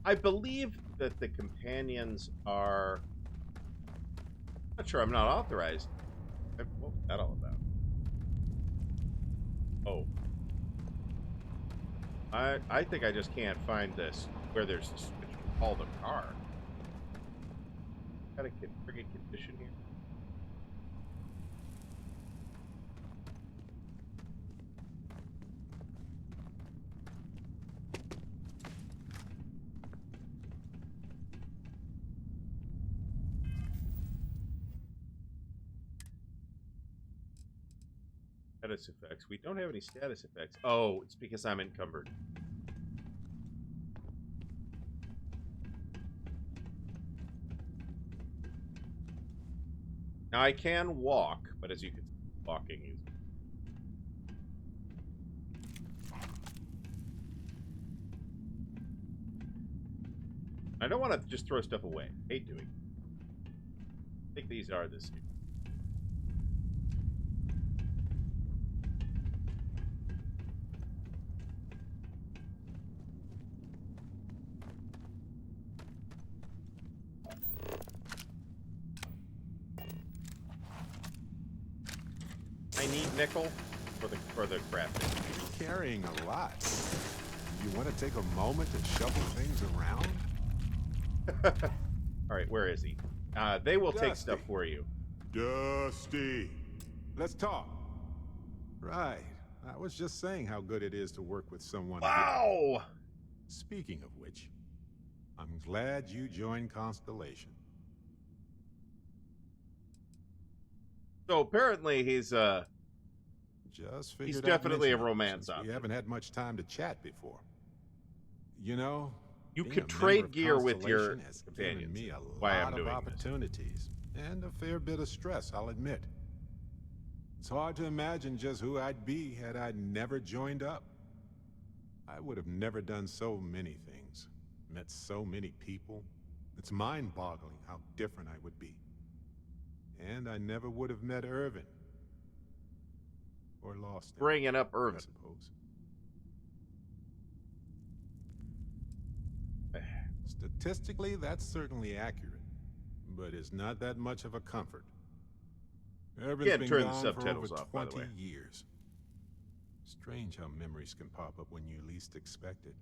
I believe that the companions are. I'm not sure. I'm not authorized. What was that all about? Oh. I think I just can't find this where there's a switch to call the car. Got a friggin' condition here. Status effects. We don't have any status effects. Oh, it's because I'm encumbered. Now I can walk, but as you can see, walking is. I don't want to just throw stuff away. I hate doing it. I think these are this year. I need nickel for the crafting. You're carrying a lot. You want to take a moment to shuffle things around? All right, where is he? They will take Dusty. stuff for you. Dusty. Let's talk. Right. I was just saying how good it is to work with someone. Wow! Speaking of which, I'm glad you joined Constellation. So apparently he's definitely a romance option. option. We haven't had much time to chat before. You know, you being could a trade member of gear with your Constellation has given companions. me a Why I'm lot of doing opportunities and a fair bit of stress, I'll admit. It's hard to imagine just who I'd be had I never joined up. I would have never done so many things, met so many people. It's mind-boggling how different I would be. And I never would have met Irvin. Or lost him. Bringing up Irvin. I suppose. Statistically, that's certainly accurate, but it's not that much of a comfort. Irvin's been turn the gone subtitles for over off, by the 20 way. years. Strange how memories can pop up when you least expect it.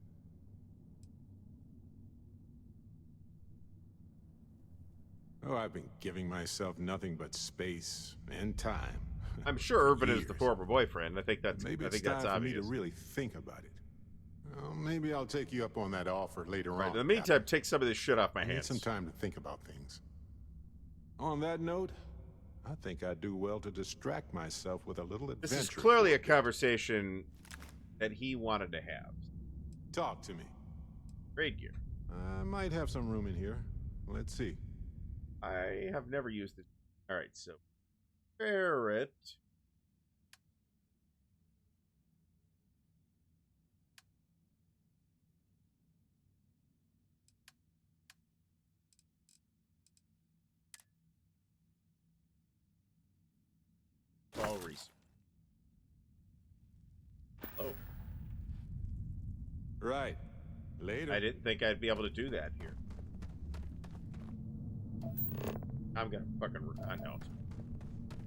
Oh, I've been giving myself nothing but space and time. I'm sure Irvin is the former boyfriend. I think that's Maybe I it's think time that's for obvious. me to really think about it. Well, maybe I'll take you up on that offer later on. In the meantime, take some of this shit off my I need hands. some time to think about things. On that note, I think I'd do well to distract myself with a little adventure. This is clearly a conversation that he wanted to have. Talk to me. Trade gear. I might have some room in here. Let's see. I have never used it. All right, so Barrett. Always. Oh. Right. Later. I didn't think I'd be able to do that here. I'm gonna fucking... I know.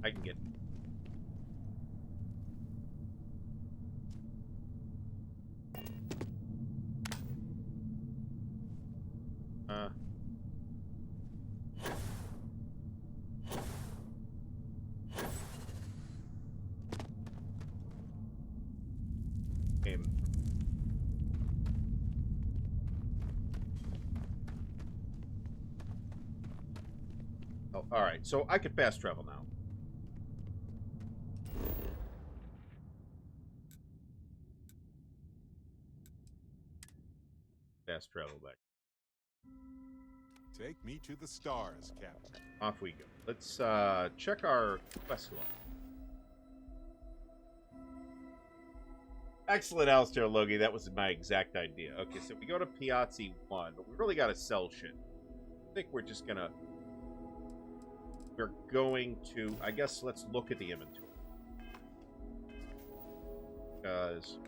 I can get... Game. Oh, all right. So I could fast travel now. Fast travel back. Take me to the stars, Captain. Off we go. Let's check our quest log. Excellent, Alistair Logie. That was my exact idea. Okay, so we go to Piazzi 1, but we really got to sell shit. I think we're just gonna... We're going to... I guess let's look at the inventory. Because...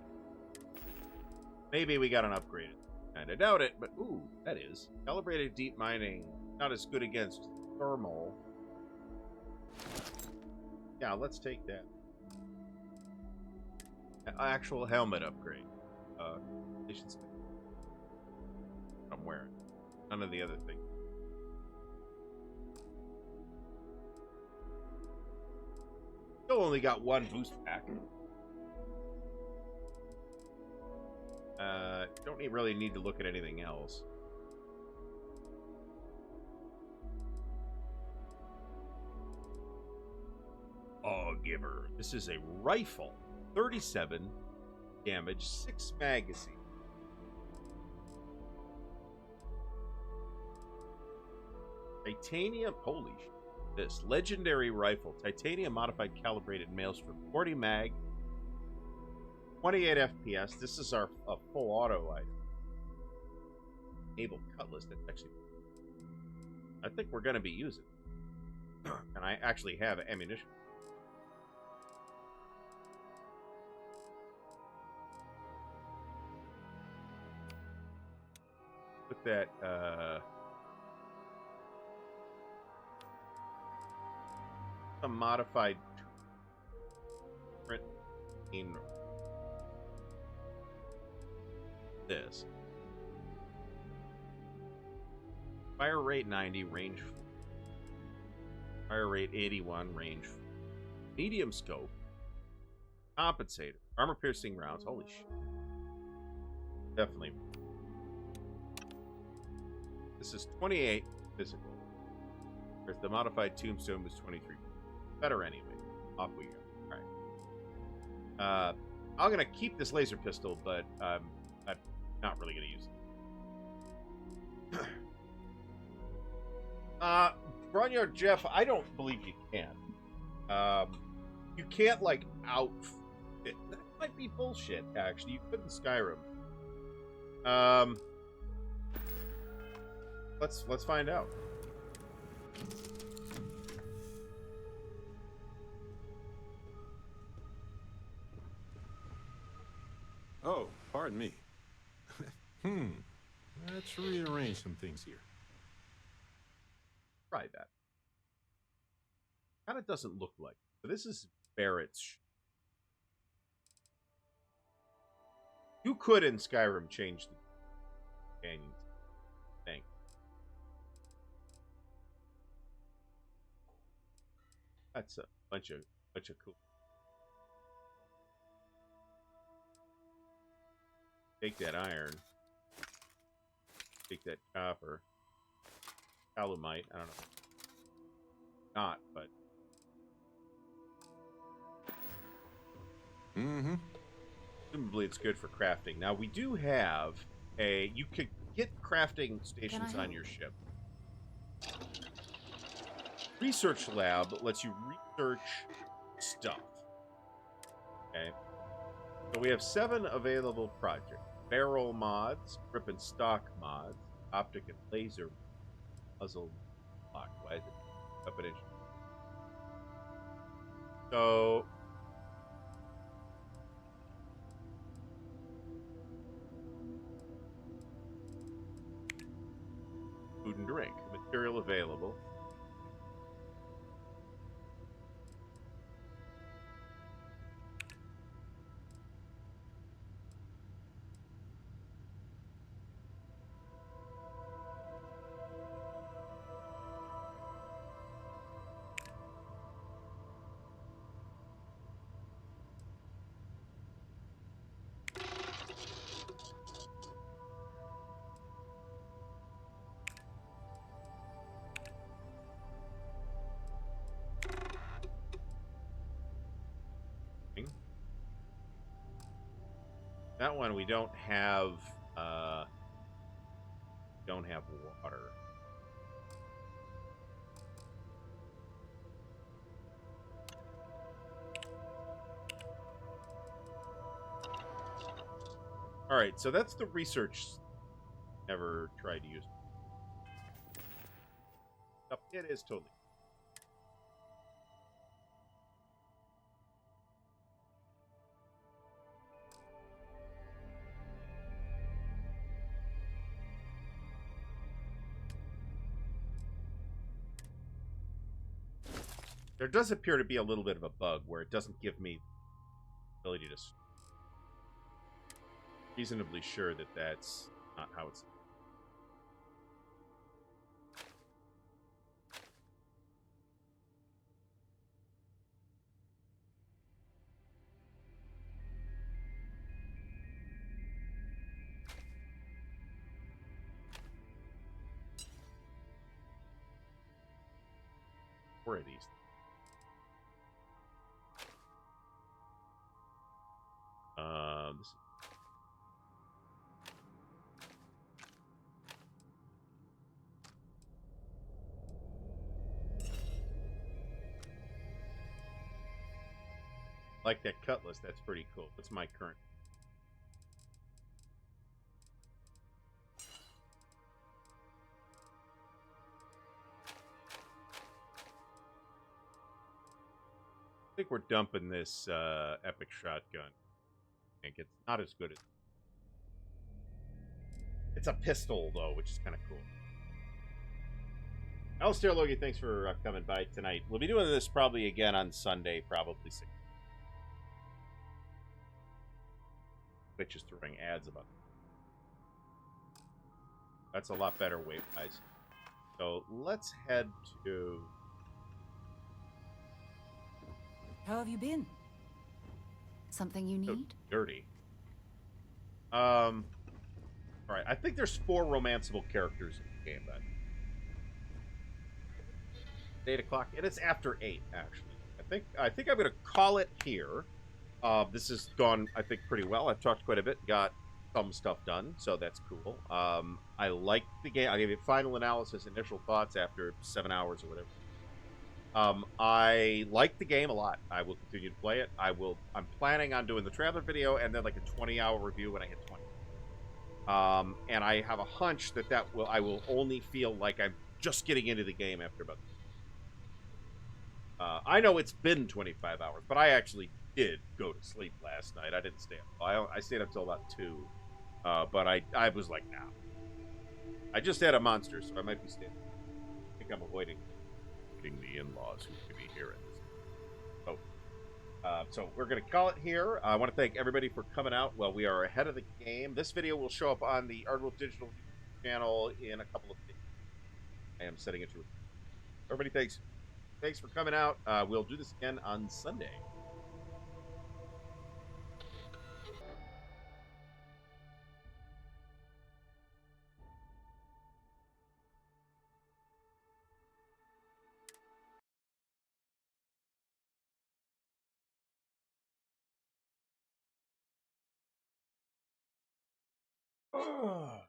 maybe we got an upgrade. I doubt it, but ooh, that is. Calibrated deep mining. Not as good against thermal. Yeah, let's take that. Actual helmet upgrade. I'm wearing. None of the other things. Still only got one boost pack. Don't really need to look at anything else. Oh, giver. This is a rifle. 37 damage, 6 magazine. Titanium, holy shit. This legendary rifle, titanium modified calibrated maelstrom, 40 mag, 28 FPS. This is our full auto item. Able cutlass. That's actually, I think we're going to be using it. And I actually have ammunition. Put that, a modified print in this. Fire rate 90, range 4. Fire rate 81, range 4. Medium scope. Compensator. Armor piercing rounds. Holy shit. Definitely. This is 28 physical. Whereas the modified tombstone was 23. Better anyway. Off we go. Alright. I'm gonna keep this laser pistol, but I'm not really gonna use it. Bronyard Jeff, I don't believe you can. You can't like outfit. That might be bullshit, actually. You could in Skyrim. Let's find out. Oh, pardon me. Let's rearrange some things here. Try that. Kind of doesn't look like. So this is Barrett's. You could in Skyrim change the companions thing. That's a bunch of cool. Take that iron. Take that copper. Calumite. I don't know. Not, but. Mm-hmm. Presumably it's good for crafting. Now, we do have a... You could get crafting stations on your ship. Research lab lets you research stuff. Okay. So we have 7 available projects. Barrel mods, grip and stock mods, optic and laser, muzzle lock. Why is it up an inch? So food and drink, material available. That one we don't have water. All right, so that's the research. Never tried to use. It is totally. There does appear to be a little bit of a bug where it doesn't give me the ability to reasonably sure that that's not how it's. Where are these? This is... Like that cutlass, that's pretty cool. What's my current? I think we're dumping this epic shotgun. I think it's not as good as... It's a pistol, though, which is kind of cool. Alistair Logie, thanks for coming by tonight. We'll be doing this probably again on Sunday, probably 6. Twitch is throwing ads about it. That's a lot better weight-wise. So let's head to... How have you been? Something you need? Dirty. All right. I think there's 4 romanceable characters in the game, but 8 o'clock, and it's after 8 actually. I think I'm gonna call it here. This has gone, I think, pretty well. I've talked quite a bit, got some stuff done, so that's cool. I like the game. I'll give you final analysis, initial thoughts after 7 hours or whatever. I like the game a lot. I will continue to play it. I'm planning on doing the trailer video and then like a 20-hour review when I hit 20. And I have a hunch that I will only feel like I'm just getting into the game after about. I know it's been 25 hours, but I actually did go to sleep last night. I didn't stay up. I stayed up till about 2. But I was like, nah. I just had a monster, so I might be staying. I think I'm avoiding the in-laws who could be here at this. So we're going to call it here. I want to thank everybody for coming out. Well, we are ahead of the game. This video will show up on the Ardwulf Digital channel in a couple of days. I am setting it to. Everybody, thanks for coming out. We'll do this again on Sunday. Oh.